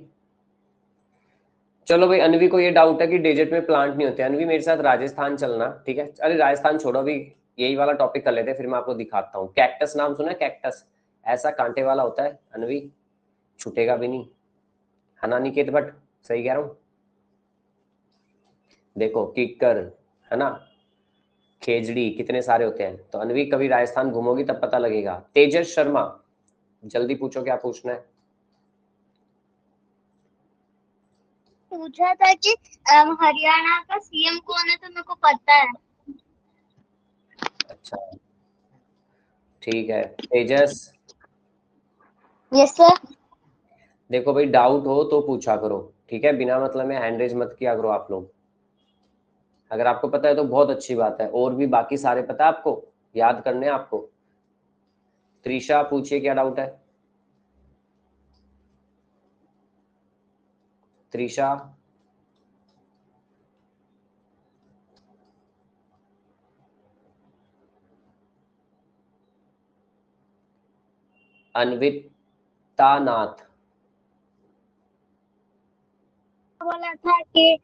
चलो भाई, अनवी को ये डाउट है कि डेजर्ट में प्लांट नहीं होते। अनवी मेरे साथ राजस्थान चलना, ठीक है। अरे राजस्थान छोड़ो, अभी यही वाला टॉपिक कर लेते हैं, फिर मैं आपको दिखाता हूँ। कैक्टस नाम सुना है? कैक्टस ऐसा कांटे वाला होता है अनवी, छूटेगा भी नहीं, है ना निकेत भट्ट? सही कह रहा हूँ? देखो किक्कर, है ना, खेजड़ी, कितने सारे होते हैं। तो अनवी कभी राजस्थान घूमोगी तब पता लगेगा। तेजस शर्मा, जल्दी पूछो क्या पूछना है।
पूछा था कि हरियाणा का सीएम कौन है, तो मेरे को पता है।
अच्छा ठीक है तेजस।
Yes sir.
देखो भाई, डाउट हो तो पूछा करो, ठीक है, बिना मतलब में हैंड रेज मत किया करो आप लोग। अगर आपको पता है तो बहुत अच्छी बात है, और भी बाकी सारे पता है आपको, याद करने हैं आपको। त्रिशा पूछिए क्या डाउट है। त्रिशा, अन्विता नाथ।
बोला था कि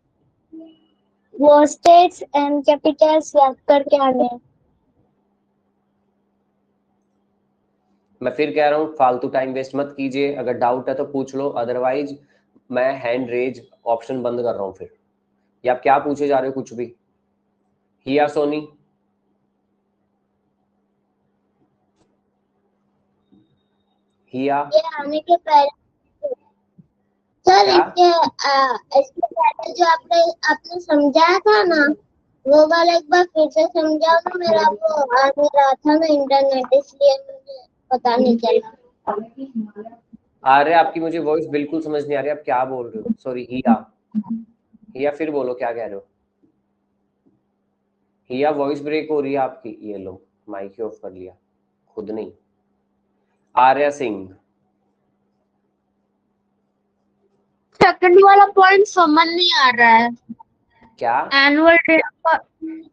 वो स्टेट्स एंड कैपिटल्स याद करके आने।
मैं फिर कह रहा हूँ फालतू टाइम वेस्ट मत कीजिए, अगर डाउट है तो पूछ लो, अदरवाइज मैं हैंड रेज ऑप्शन बंद कर रहा हूँ फिर। या आप क्या पूछे जा रहे हो कुछ भी? हिया सोनी, हिया
ये आने के पहले सर इसके पहले जो आपने समझाया था ना, वो वाला एक बार फिर से समझाओ ना। मेरा वो आ नहीं रहा था ना इंटरनेट, इसलिए मुझे पता नहीं चला।
अरे आपकी मुझे वॉइस बिल्कुल समझ नहीं आ रही, आप क्या बोल रहे हो? सॉरी हिया, हिया फिर बोलो क्या कह रहे हो? हिया वॉइस ब्रेक हो रही है आपकी। ये लो माइक ऑफ कर लिया खुद नहीं। आर्या सिंह,
सेकंड वाला पॉइंट समझ नहीं आ रहा है।
क्या?
एनुअल डे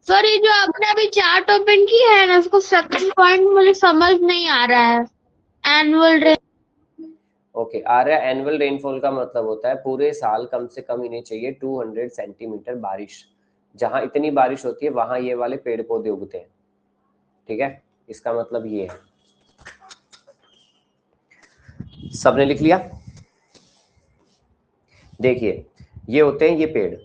सर, ये जो आपने अभी चार्ट ओपन की है ना, उसको सेकंड पॉइंट मुझे समझ नहीं आ रहा है। Annual day
okay Arya, annual rainfall का मतलब होता है पूरे साल कम से कम इन्हें चाहिए 200 सेंटीमीटर बारिश। जहां इतनी बारिश होती है वहां ये वाले पेड़ पौधे उगते हैं, ठीक है? इसका मतलब ये है। सबने लिख लिया? देखिए ये होते हैं ये पेड़,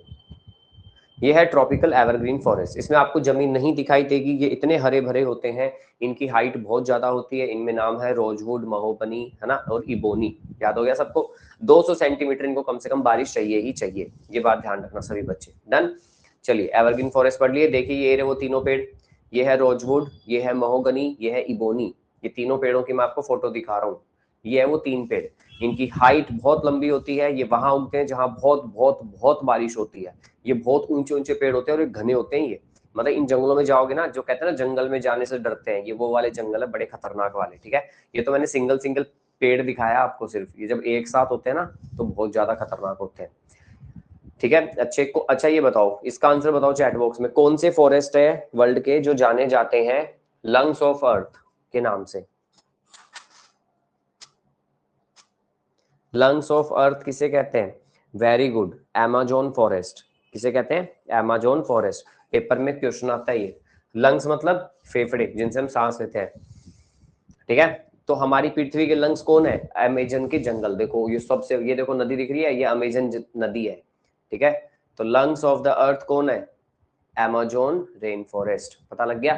ये है ट्रॉपिकल एवरग्रीन फॉरेस्ट। इसमें आपको जमीन नहीं दिखाई देगी, ये इतने हरे भरे होते हैं, इनकी हाइट बहुत ज्यादा होती है। इनमें नाम है रोजवुड, महोगनी, है ना, और इबोनी। याद हो गया सबको? 200 सेंटीमीटर इनको कम से कम बारिश चाहिए ही चाहिए, ये बात ध्यान रखना सभी बच्चे। डन? चलिए एवरग्रीन फॉरेस्ट पढ़ लिए। देखिए ये रहे वो तीनों पेड़, ये है रोजवुड, ये है महोगनी, ये है इबोनी। ये तीनों पेड़ों की मैं आपको फोटो दिखा रहा हूँ। ये है वो 3 पेड़, इनकी हाइट बहुत लंबी होती है। ये वहां उगते हैं जहां बहुत बहुत बहुत बारिश होती है। ये बहुत ऊंचे ऊंचे पेड़ होते हैं और ये घने होते हैं। ये मतलब इन जंगलों में जाओगे ना, जो कहते हैं ना जंगल में जाने से डरते हैं, ये वो वाले जंगल है, बड़े खतरनाक वाले, ठीक है? ये तो मैंने सिंगल सिंगल पेड़ दिखाया आपको सिर्फ, ये जब एक साथ होते हैं ना तो बहुत ज्यादा खतरनाक होते हैं, ठीक है? अच्छा ये बताओ, इसका आंसर बताओ चैट बॉक्स में, कौन से फॉरेस्ट है वर्ल्ड के जो जाने जाते हैं लंग्स ऑफ अर्थ के नाम से? लंग्स ऑफ अर्थ किसे कहते हैं? Very good, Amazon forest. किसे कहते हैं? Amazon forest. पेपर में क्वेश्चन आता है ये। लंग्स मतलब फेफड़े, जिनसे हम सांस लेते हैं, ठीक है? तो हमारी पृथ्वी के लंग्स कौन है? अमेज़न के जंगल। देखो ये सबसे, ये देखो नदी दिख रही है, ये अमेज़न नदी है, ठीक है? तो लंग्स ऑफ द अर्थ कौन है? Amazon rain forest. पता लग गया?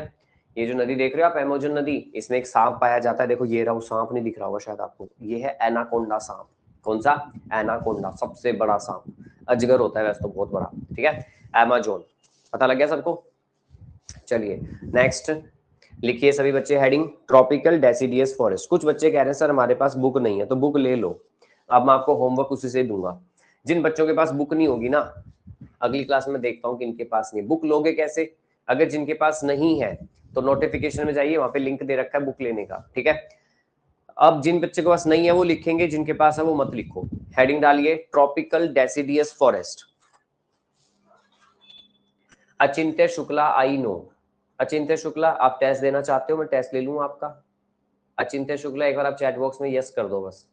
ये जो नदी देख रहे हो आप, अमेज़न नदी, इसमें एक सांप पाया जाता है। देखो ये रहा, सांप नहीं दिख रहा होगा शायद आपको, ये है एनाकोंडा सांप। कौन सा? एनाकोंडा, सबसे बड़ा सांप, अजगर होता है वैसे तो बहुत बड़ा, ठीक है? अमेज़न। पता लग गया सबको? चलिए नेक्स्ट लिखिए सभी बच्चे हेडिंग ट्रॉपिकल डेसिडियस फॉरेस्ट। कुछ बच्चे कह रहे हैं सर हमारे पास बुक नहीं है, तो बुक ले लो। अब मैं आपको होमवर्क उसी से दूंगा। जिन बच्चों के पास बुक नहीं होगी ना, अगली क्लास में देखता हूँ कि इनके पास नहीं, बुक लोगे कैसे? अगर जिनके पास नहीं है तो नोटिफिकेशन में जाइए, वहां पे लिंक दे रखा है बुक लेने का, ठीक है? अब जिन बच्चे के पास नहीं है वो लिखेंगे, जिनके पास है वो मत लिखो। हेडिंग डालिए tropical deciduous forest. Achintya Shukla, I know. अचिंत्य शुक्ला आप टेस्ट देना चाहते हो? मैं टेस्ट ले लूं आपका। अचिंत्य शुक्ला एक बार आप चैट बॉक्स में यस कर दो बस।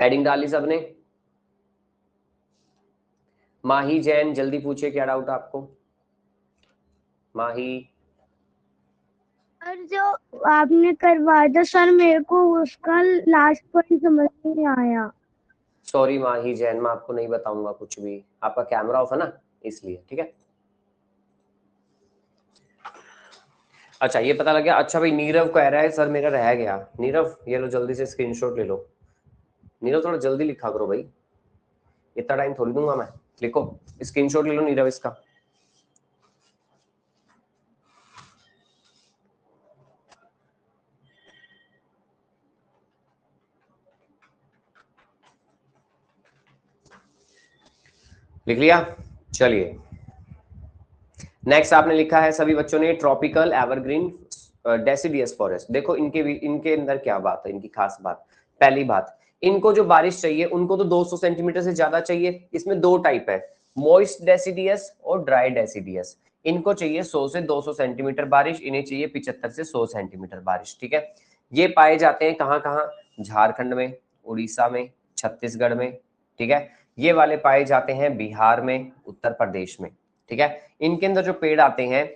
हेडिंग डाली सबने? माही जैन जल्दी पूछिए क्या डाउट है आपको? माही,
और जो आपने करवाया था सर, मेरे को उसका लास्ट पॉइंट समझ नहीं आया।
सॉरी माही जैन, मैं आपको नहीं बताऊंगा कुछ भी, आपका कैमरा ऑफ है ना इसलिए, ठीक है? अच्छा ये पता लग गया। अच्छा भाई नीरव कह रहा है सर मेरा रह गया। नीरव ये लो जल्दी से स्क्रीनशॉट ले लो। नीरव थोड़ा जल्दी लिखा करो भाई, इतना टाइम थोड़ी दूंगा मैं। लिखो, स्क्रीनशॉट ले लो नीरव इसका। लिख लिया? चलिए नेक्स्ट आपने लिखा है सभी बच्चों ने ट्रॉपिकल एवरग्रीन डेसिडियस फॉरेस्ट। देखो इनके अंदर क्या बात है, इनकी खास बात। पहली बात, इनको जो बारिश चाहिए उनको तो 200 सेंटीमीटर से ज्यादा चाहिए। इसमें दो टाइप है, मॉइस्ट डेसिडियस और ड्राई डेसिडियस। इनको चाहिए 100 से 200 सेंटीमीटर बारिश, इन्हें चाहिए 75 से 100 सेंटीमीटर बारिश। ठीक है, ये पाए जाते हैं कहाँ कहाँ, झारखंड में, उड़ीसा में, छत्तीसगढ़ में। ठीक है, ये वाले पाए जाते हैं बिहार में, उत्तर प्रदेश में। ठीक है, इनके अंदर जो पेड़ आते हैं,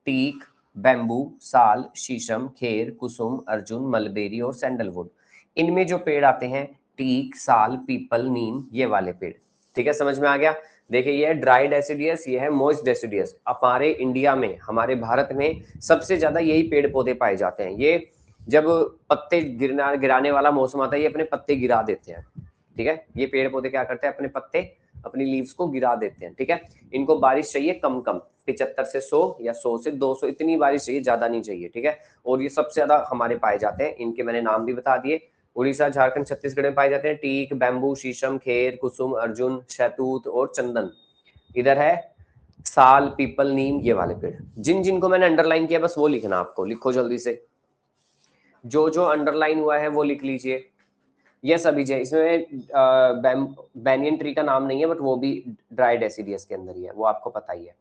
टीक, बैम्बू, साल, शीशम, खेर, कुसुम, अर्जुन, मलबेरी और सैंडलवुड। इनमें जो पेड़ आते हैं, टीक, साल, पीपल, नीम, ये वाले पेड़। ठीक है, समझ में आ गया। देखिए ये है ड्राई डेसिडियस, ये है मॉइस्ट डेसिडियस। हमारे इंडिया में, हमारे भारत में सबसे ज्यादा यही पेड़ पौधे पाए जाते हैं। ये जब पत्ते गिराने वाला मौसम आता है, ये अपने पत्ते गिरा देते हैं। ठीक है, ये पेड़ पौधे क्या करते हैं, अपने पत्ते, अपनी लीव्स को गिरा देते हैं। ठीक है, इनको बारिश चाहिए कम कम, 75 से 100 या 100 से 200, इतनी बारिश चाहिए, ज्यादा नहीं चाहिए। ठीक है, और ये सबसे ज्यादा हमारे पाए जाते हैं। इनके मैंने नाम भी बता दिए, उड़ीसा, झारखंड, छत्तीसगढ़ में पाए जाते हैं टीक, बैम्बू, शीशम, खेर, कुसुम, अर्जुन, शहतूत और चंदन। इधर है साल, पीपल, नीम, ये वाले पेड़। जिन जिनको मैंने अंडरलाइन किया बस वो लिखना आपको, लिखो जल्दी से, जो जो अंडरलाइन हुआ है वो लिख लीजिए। यस अभिजय, इसमें बैनियन ट्री का नाम नहीं है, बट वो भी ड्राई डेसिडियस के अंदर ही है, वो आपको पता ही है।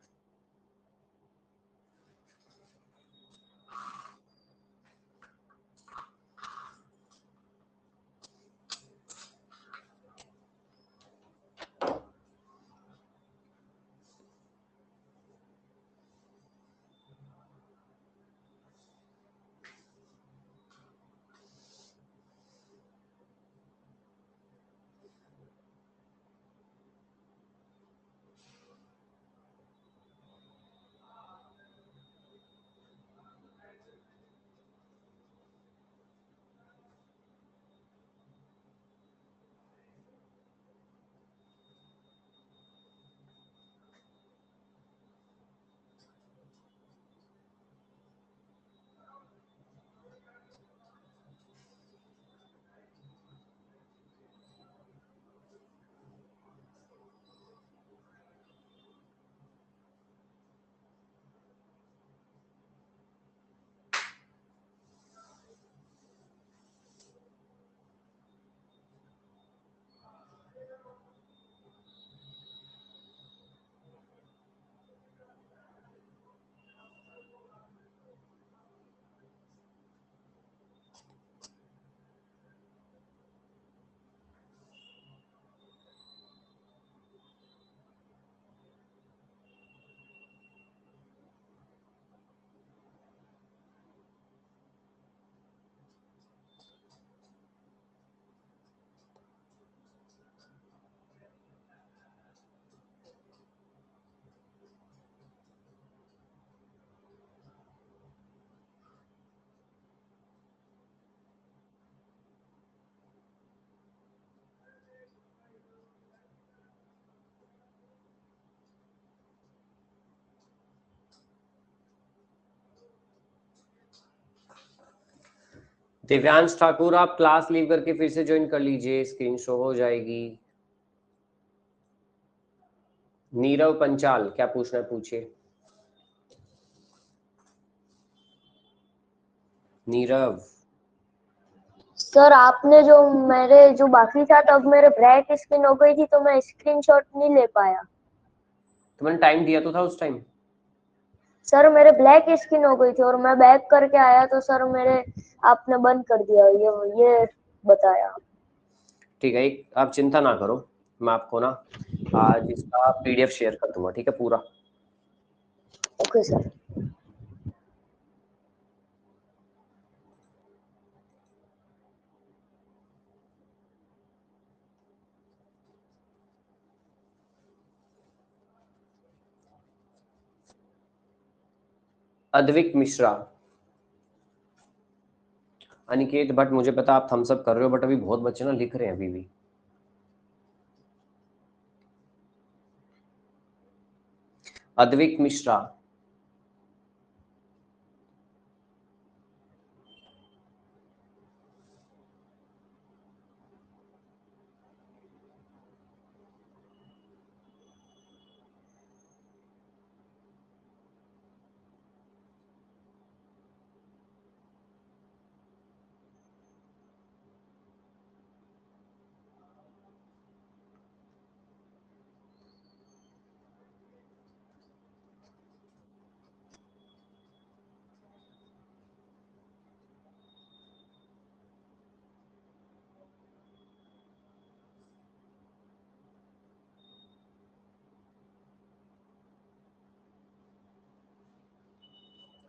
दिव्यांश ठाकुर, आप क्लास लीव करके फिर से ज्वाइन कर लीजिए, स्क्रीन शो हो जाएगी। नीरव पंचाल, क्या पूछना है पूछिए। नीरव,
सर आपने जो मेरे जो बाकी था तब मेरे ब्लैक स्क्रीन हो गई थी तो मैं स्क्रीनशॉट नहीं ले पाया।
तो मैंने टाइम दिया तो था उस टाइम।
सर मेरे ब्लैक स्क्रीन हो गई थी और मैं बैक करके आया तो सर मेरे आपने बंद कर दिया, ये बताया।
ठीक है, एक आप चिंता ना करो, मैं आपको ना आज इसका पीडीएफ शेयर कर दूंगा। ठीक है, पूरा।
Okay sir.
Advik Mishra, Aniket but, मुझे पता आप थम्स अप कर रहे हो, बट अभी बहुत बच्चे ना लिख रहे हैं अभी भी। अद्विक मिश्रा,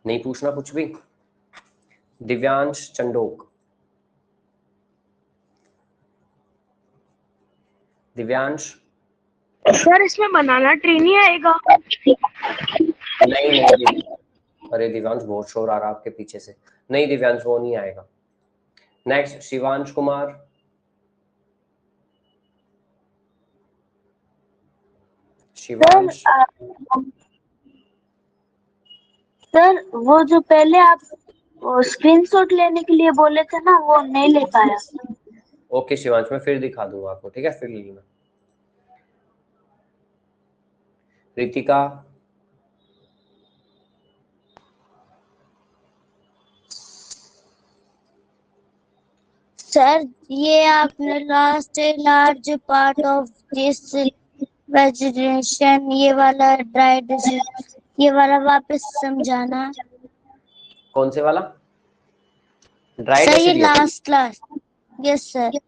नहीं पूछना कुछ भी? दिव्यांश चंडोक, दिव्यांश।
सर इसमें बनाना ट्री नहीं आएगा?
नहीं, अरे दिव्यांश बहुत शोर आ रहा है आपके पीछे से। नहीं दिव्यांश, वो नहीं आएगा। नेक्स्ट शिवांश कुमार। शिवांश।
सर वो जो पहले आप स्क्रीनशॉट लेने के लिए बोले थे ना, वो नहीं ले पाया।
ओके शिवांश, मैं फिर दिखा दूंगा आपको, ठीक है? फिर ले लेना। रितिका।
सर ये आपने last large part of this vegetation, ये वाला ड्राई डिजीज, ये वाला वापस समझाना।
कौन से वाला? ड्राई
सर ये
डेसिडियस।
लास्ट। Yes sir.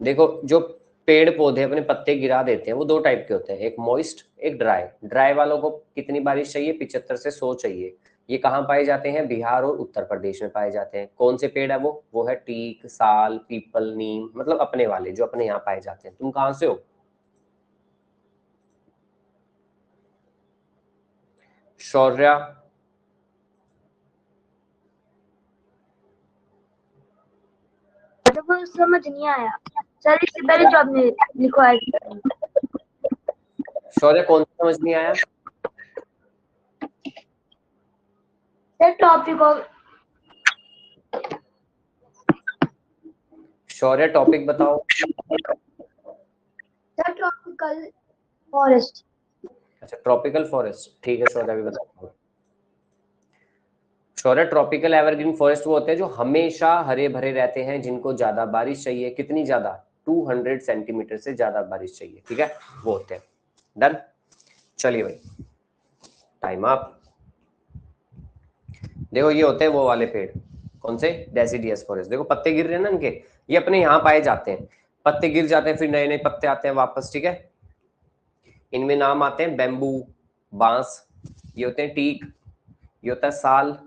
देखो जो पेड़ पौधे अपने पत्ते गिरा देते हैं वो दो टाइप के होते हैं, एक मॉइस्ट एक ड्राई। ड्राई वालों को कितनी बारिश चाहिए? 75 से 100 चाहिए। ये कहाँ पाए जाते हैं? बिहार और उत्तर प्रदेश में पाए जाते हैं। कौन से पेड़ है वो है टीक, साल, पीपल, नीम, मतलब अपने वाले जो अपने यहाँ पाए जाते हैं। तुम कहाँ से हो? शौर्या।
वो समझ नहीं आया सर, इससे पहले जो आपने लिखवाया।
शौर्य कौन सा समझ नहीं आया?
Sir topic of.
Shaurya topic बताओ।
Sir tropical forest.
अच्छा ट्रॉपिकल फॉरेस्ट, ठीक है शौर्य भी बताओ। शौर्य ट्रॉपिकल एवरग्रीन फॉरेस्ट वो होते हैं जो हमेशा हरे भरे रहते हैं, जिनको ज्यादा बारिश चाहिए। कितनी ज्यादा? 200 सेंटीमीटर से ज्यादा बारिश चाहिए, ठीक है? वो होते हैं। डन। चलिए भाई, टाइम अप। देखो ये होते हैं वो वाले पेड़, कौन से? Deciduous forest. देखो पत्ते गिर रहे हैं ना इनके, ये अपने यहाँ पाए जाते हैं। पत्ते गिर जाते हैं, फिर नए नए पत्ते आते हैं वापस, ठीक है? इनमें नाम आते हैं बैम्बू, बांस, ये होते हैं टीक, ये होता है साल,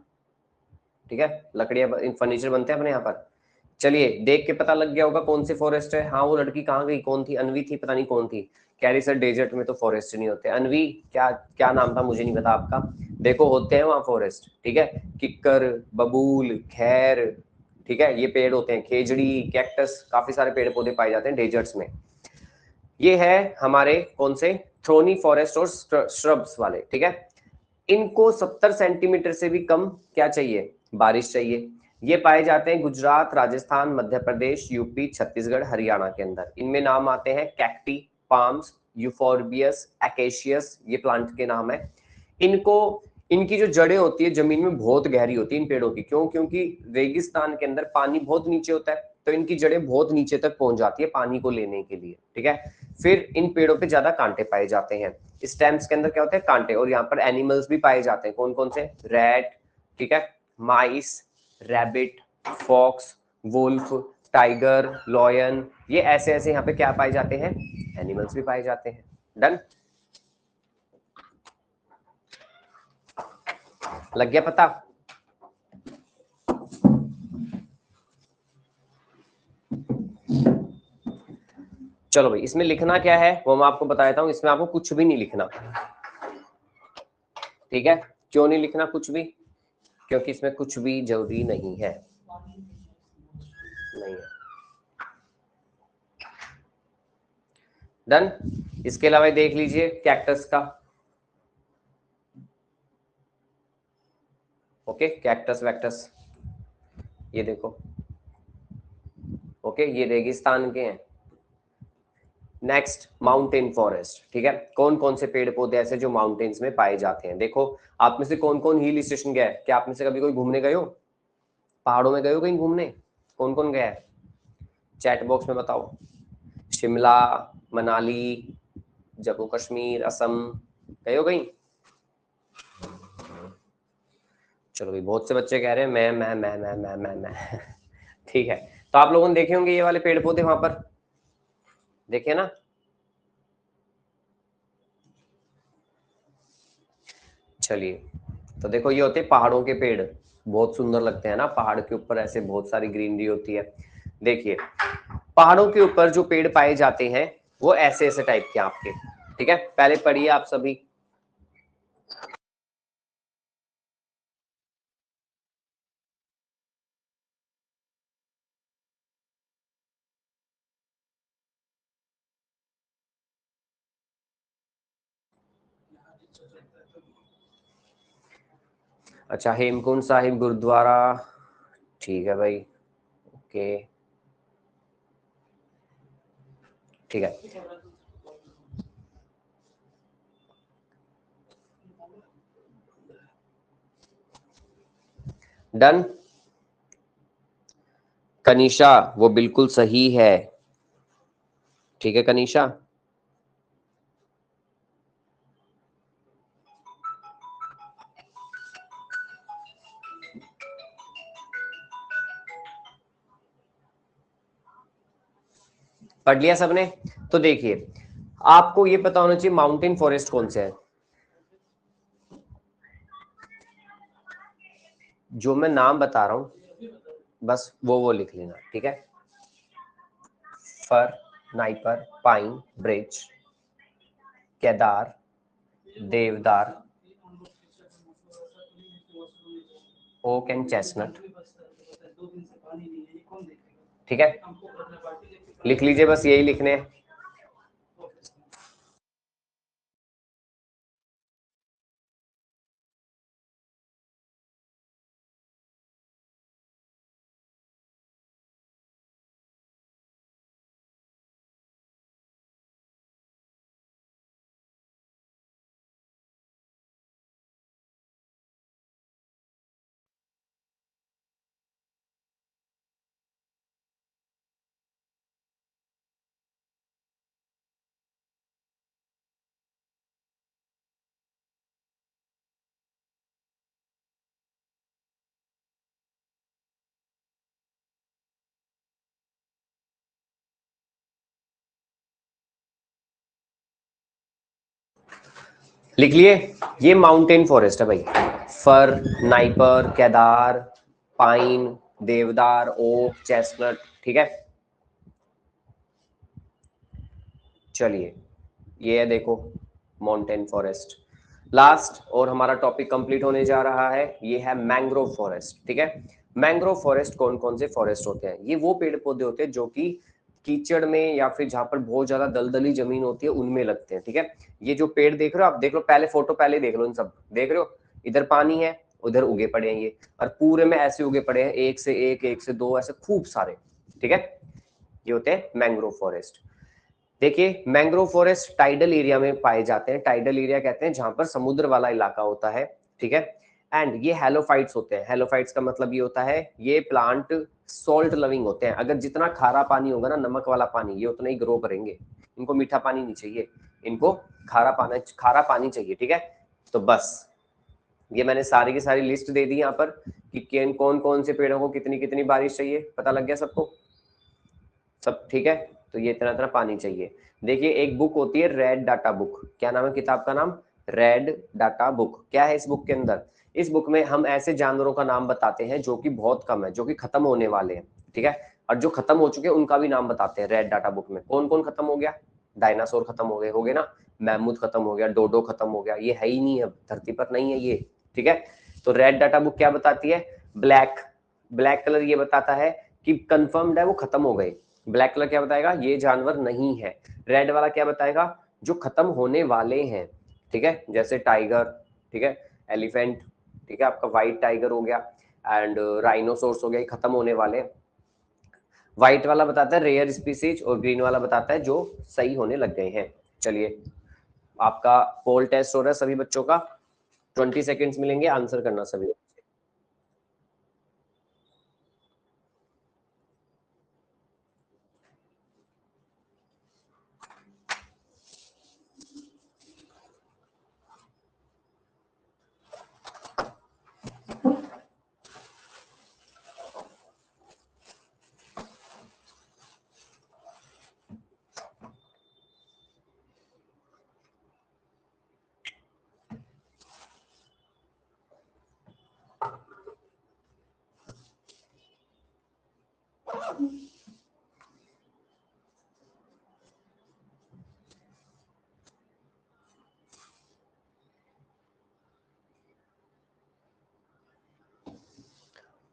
ठीक है? लकड़ियां फर्नीचर बनते हैं अपने यहाँ पर। चलिए देख के पता लग गया होगा कौन से फॉरेस्ट है। हाँ वो लड़की कहाँ गई? कौन थी? अनवी थी, पता नहीं कौन थी। कह रही सर डेजर्ट में तो फॉरेस्ट नहीं होते। अनवी क्या क्या नाम था, मुझे नहीं पता आपका। देखो होते हैं वहाँ फॉरेस्ट, ठीक है? किक्कर, बबूल, खैर, ठीक है? ये पेड़ होते हैं, खेजड़ी, कैक्टस, काफी सारे पेड़ पौधे पाए जाते हैं डेजर्ट्स में। ये है हमारे कौन से? थ्रोनी फॉरेस्ट और श्रब्स वाले, ठीक है? इनको 70 सेंटीमीटर से भी कम क्या चाहिए? बारिश चाहिए। ये पाए जाते हैं गुजरात, राजस्थान, मध्य प्रदेश, यूपी, छत्तीसगढ़, हरियाणा के अंदर। इनमें नाम आते हैं कैक्टी, पाम्स, यूफोर्बियस, एकेशियस, ये प्लांट के नाम है। इनको, इनकी जो जड़ें होती है जमीन में बहुत गहरी होती है इन पेड़ों की। क्यों? क्योंकि रेगिस्तान के अंदर पानी बहुत नीचे होता है, तो इनकी जड़ें बहुत नीचे तक पहुंच जाती है पानी को लेने के लिए, ठीक है? फिर इन पेड़ों पे ज्यादा कांटे पाए जाते हैं। स्टेम्स के अंदर क्या होते हैं? कांटे। और यहाँ पर एनिमल्स भी पाए जाते हैं। कौन कौन से? रैट, ठीक है, mice, rabbit, fox, wolf, tiger, lion, ये ऐसे ऐसे यहाँ पे क्या पाए जाते हैं? एनिमल्स भी पाए जाते हैं। डन। लग गया पता? चलो भाई, इसमें लिखना क्या है वो मैं आपको बता देता हूँ। इसमें आपको कुछ भी नहीं लिखना, ठीक है? क्यों नहीं लिखना कुछ भी? क्योंकि इसमें कुछ भी जरूरी नहीं है, नहीं है। डन। इसके अलावा देख लीजिए कैक्टस का, ओके? कैक्टस वैक्टस ये देखो, ओके? ये रेगिस्तान के हैं। नेक्स्ट माउंटेन फॉरेस्ट, ठीक है? कौन कौन से पेड़ पौधे ऐसे जो माउंटेन्स में पाए जाते हैं? देखो आप में से कौन कौन हिल स्टेशन गया है? क्या आप में से कभी कोई घूमने गए हो? पहाड़ों में गए हो कहीं घूमने? कौन कौन गया है? चैट बॉक्स में बताओ। शिमला, मनाली, जम्मू कश्मीर, असम, गए हो कहीं? चलो भाई, बहुत से बच्चे कह रहे हैं मैं ठीक है। तो आप लोगों ने देखे होंगे ये वाले पेड़ पौधे वहां पर, देखे ना? चलिए, तो देखो ये होते हैं पहाड़ों के पेड़, बहुत सुंदर लगते हैं ना, पहाड़ के ऊपर ऐसे बहुत सारी ग्रीनरी होती है। देखिए पहाड़ों के ऊपर जो पेड़ पाए जाते हैं वो ऐसे ऐसे टाइप के आपके, ठीक है। पहले पढ़िए आप सभी। अच्छा, हेमकुंड साहिब गुरुद्वारा, ठीक है भाई, ओके, ठीक है। डन। कनिशा वो बिल्कुल सही है, ठीक है कनिशा। पढ़ लिया सबने? तो देखिए आपको ये पता होना चाहिए माउंटेन फॉरेस्ट कौन से है। जो मैं नाम बता रहा हूं बस वो लिख लेना, ठीक है। फर, नाइपर, पाइन, ब्रिच, केदार, देवदार, ओक एंड चेस्टनट, ठीक है। लिख लीजिए, बस यही लिखने हैं। लिख लिए, ये माउंटेन फॉरेस्ट है भाई। फर, नाइपर, केदार, पाइन, देवदार, ओक, चेस्टनट, ठीक है। चलिए ये है देखो माउंटेन फॉरेस्ट। लास्ट और हमारा टॉपिक कंप्लीट होने जा रहा है, ये है मैंग्रोव फॉरेस्ट, ठीक है। मैंग्रोव फॉरेस्ट कौन कौन से फॉरेस्ट होते हैं? ये वो पेड़ पौधे होते हैं जो कि कीचड़ में या फिर जहां पर बहुत ज्यादा दलदली जमीन होती है उनमें लगते हैं, ठीक है। ये जो पेड़ देख रहे हो आप, देख लो पहले फोटो, पहले देख लो, इन सब देख रहे हो, इधर पानी है, उधर उगे पड़े हैं ये, और पूरे में ऐसे उगे पड़े हैं, एक से दो ऐसे खूब सारे, ठीक है। ये होते हैं मैंग्रोव फॉरेस्ट। देखिए मैंग्रोव फॉरेस्ट टाइडल एरिया में पाए जाते हैं। टाइडल एरिया कहते हैं जहां पर समुद्र वाला इलाका होता है, ठीक है। एंड ये हेलोफाइट्स होते हैं। हेलोफाइट्स का मतलब ये होता है ये प्लांट सॉल्ट लविंग होते हैं। अगर जितना खारा पानी होगा ना, नमक वाला पानी, ये उतना ही ग्रो करेंगे। इनको मीठा पानी नहीं चाहिए, इनको खारा पानी चाहिए, ठीक है। तो बस ये मैंने सारी की सारी लिस्ट दे दी यहाँ पर कि कौन कौन से पेड़ों को कितनी कितनी बारिश चाहिए, पता लग गया सबको, सब ठीक है। तो ये इतना इतना पानी चाहिए। देखिए एक बुक होती है रेड डाटा बुक, क्या नाम है किताब का नाम? Red data book. क्या है इस बुक के अंदर? इस बुक में हम ऐसे जानवरों का नाम बताते हैं जो कि बहुत कम है, जो कि खत्म होने वाले हैं, ठीक है। और जो खत्म हो चुके हैं उनका भी नाम बताते हैं रेड डाटा बुक में। कौन कौन खत्म हो गया? डायनासोर खत्म हो गए ना, मैमूथ खत्म हो गया, डोडो खत्म हो गया, ये है ही नहीं, अब धरती पर नहीं है ये, ठीक है। तो रेड डाटा बुक क्या बताती है? ब्लैक, ब्लैक कलर ये बताता है कि कंफर्म्ड है वो खत्म हो गए। ब्लैक कलर क्या बताएगा? ये जानवर नहीं है। रेड वाला क्या बताएगा? जो खत्म होने वाले हैं, ठीक है। जैसे टाइगर, ठीक है, एलिफेंट, ठीक है, आपका व्हाइट टाइगर हो गया, एंड राइनोसोर्स हो गया, ये खत्म होने वाले। व्हाइट वाला बताता है रेयर स्पीसीज, और ग्रीन वाला बताता है जो सही होने लग गए हैं। चलिए आपका पोल टेस्ट हो रहा है सभी बच्चों का, 20 सेकेंड्स मिलेंगे, आंसर करना सभी।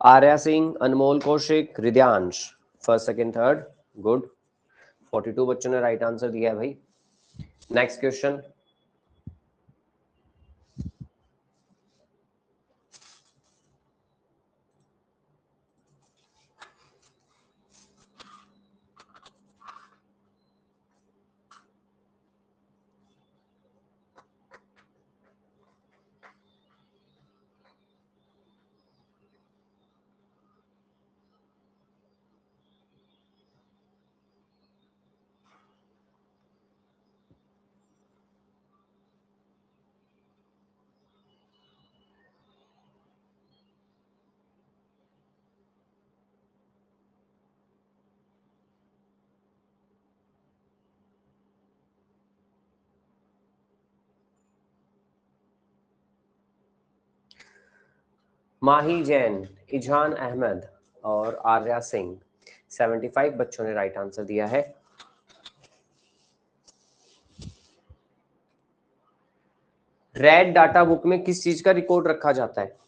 Arya Singh, Anmol Kaushik, Hridyansh, first second third, good. 42 बच्चों ने राइट आंसर दिया है भाई। Next question. माही जैन, इजहान अहमद और आर्या सिंह, 75 बच्चों ने राइट आंसर दिया है। रेड डाटा बुक में किस चीज का रिकॉर्ड रखा जाता है?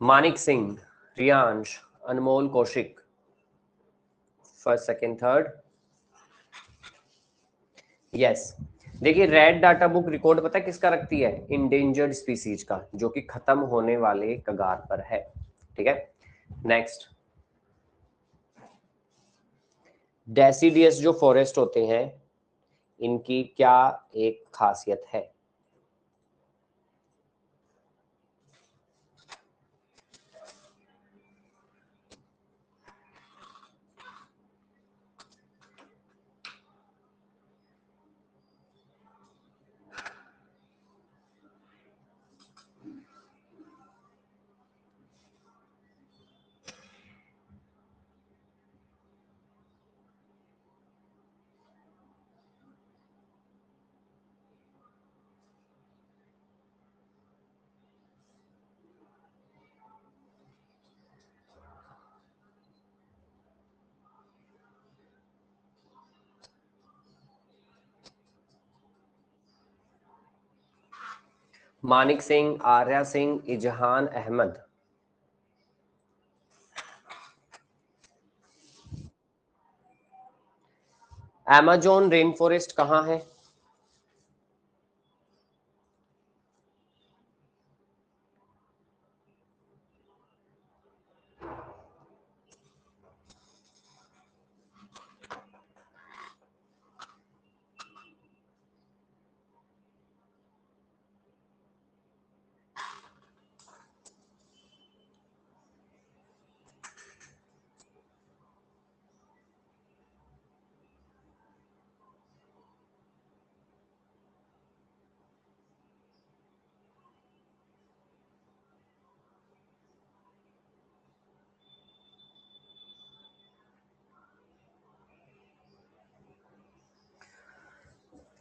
Manik Singh, Riyansh, Anmol Kaushik, first second third, yes. देखिए रेड डाटा बुक रिकॉर्ड पता है किसका रखती है? इंडेंजर्ड स्पीसीज का, जो कि खत्म होने वाले कगार पर है। ठीक है, नेक्स्ट। डेसिडियस जो फॉरेस्ट होते हैं, इनकी क्या एक खासियत है? Manik Singh, Arya Singh, Izhan Ahmad. Amazon rain forest कहाँ है?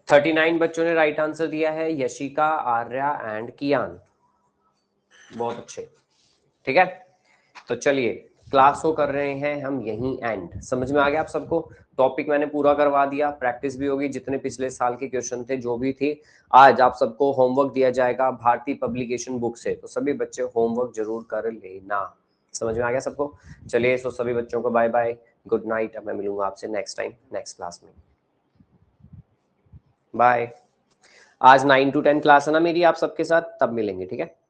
है 39 बच्चों ने राइट आंसर दिया है। यशिका, आर्या एंड कियान, बहुत अच्छे। ठीक है, तो चलिए क्लास को कर रहे हैं हम यहीं एंड। समझ में आ गया आप सबको? टॉपिक मैंने पूरा करवा दिया, प्रैक्टिस भी होगी, जितने पिछले साल के क्वेश्चन थे जो भी थे। आज आप सबको होमवर्क दिया जाएगा भारतीय पब्लिकेशन बुक से, तो सभी बच्चे होमवर्क जरूर कर लेना। समझ में आ गया सबको? चलिए, सो सभी बच्चों को बाय बाय, गुड नाइट। अब मैं मिलूंगा आपसे नेक्स्ट टाइम नेक्स्ट क्लास में। बाय। आज 9 to 10 क्लास है ना मेरी आप सबके साथ, तब मिलेंगे। ठीक है।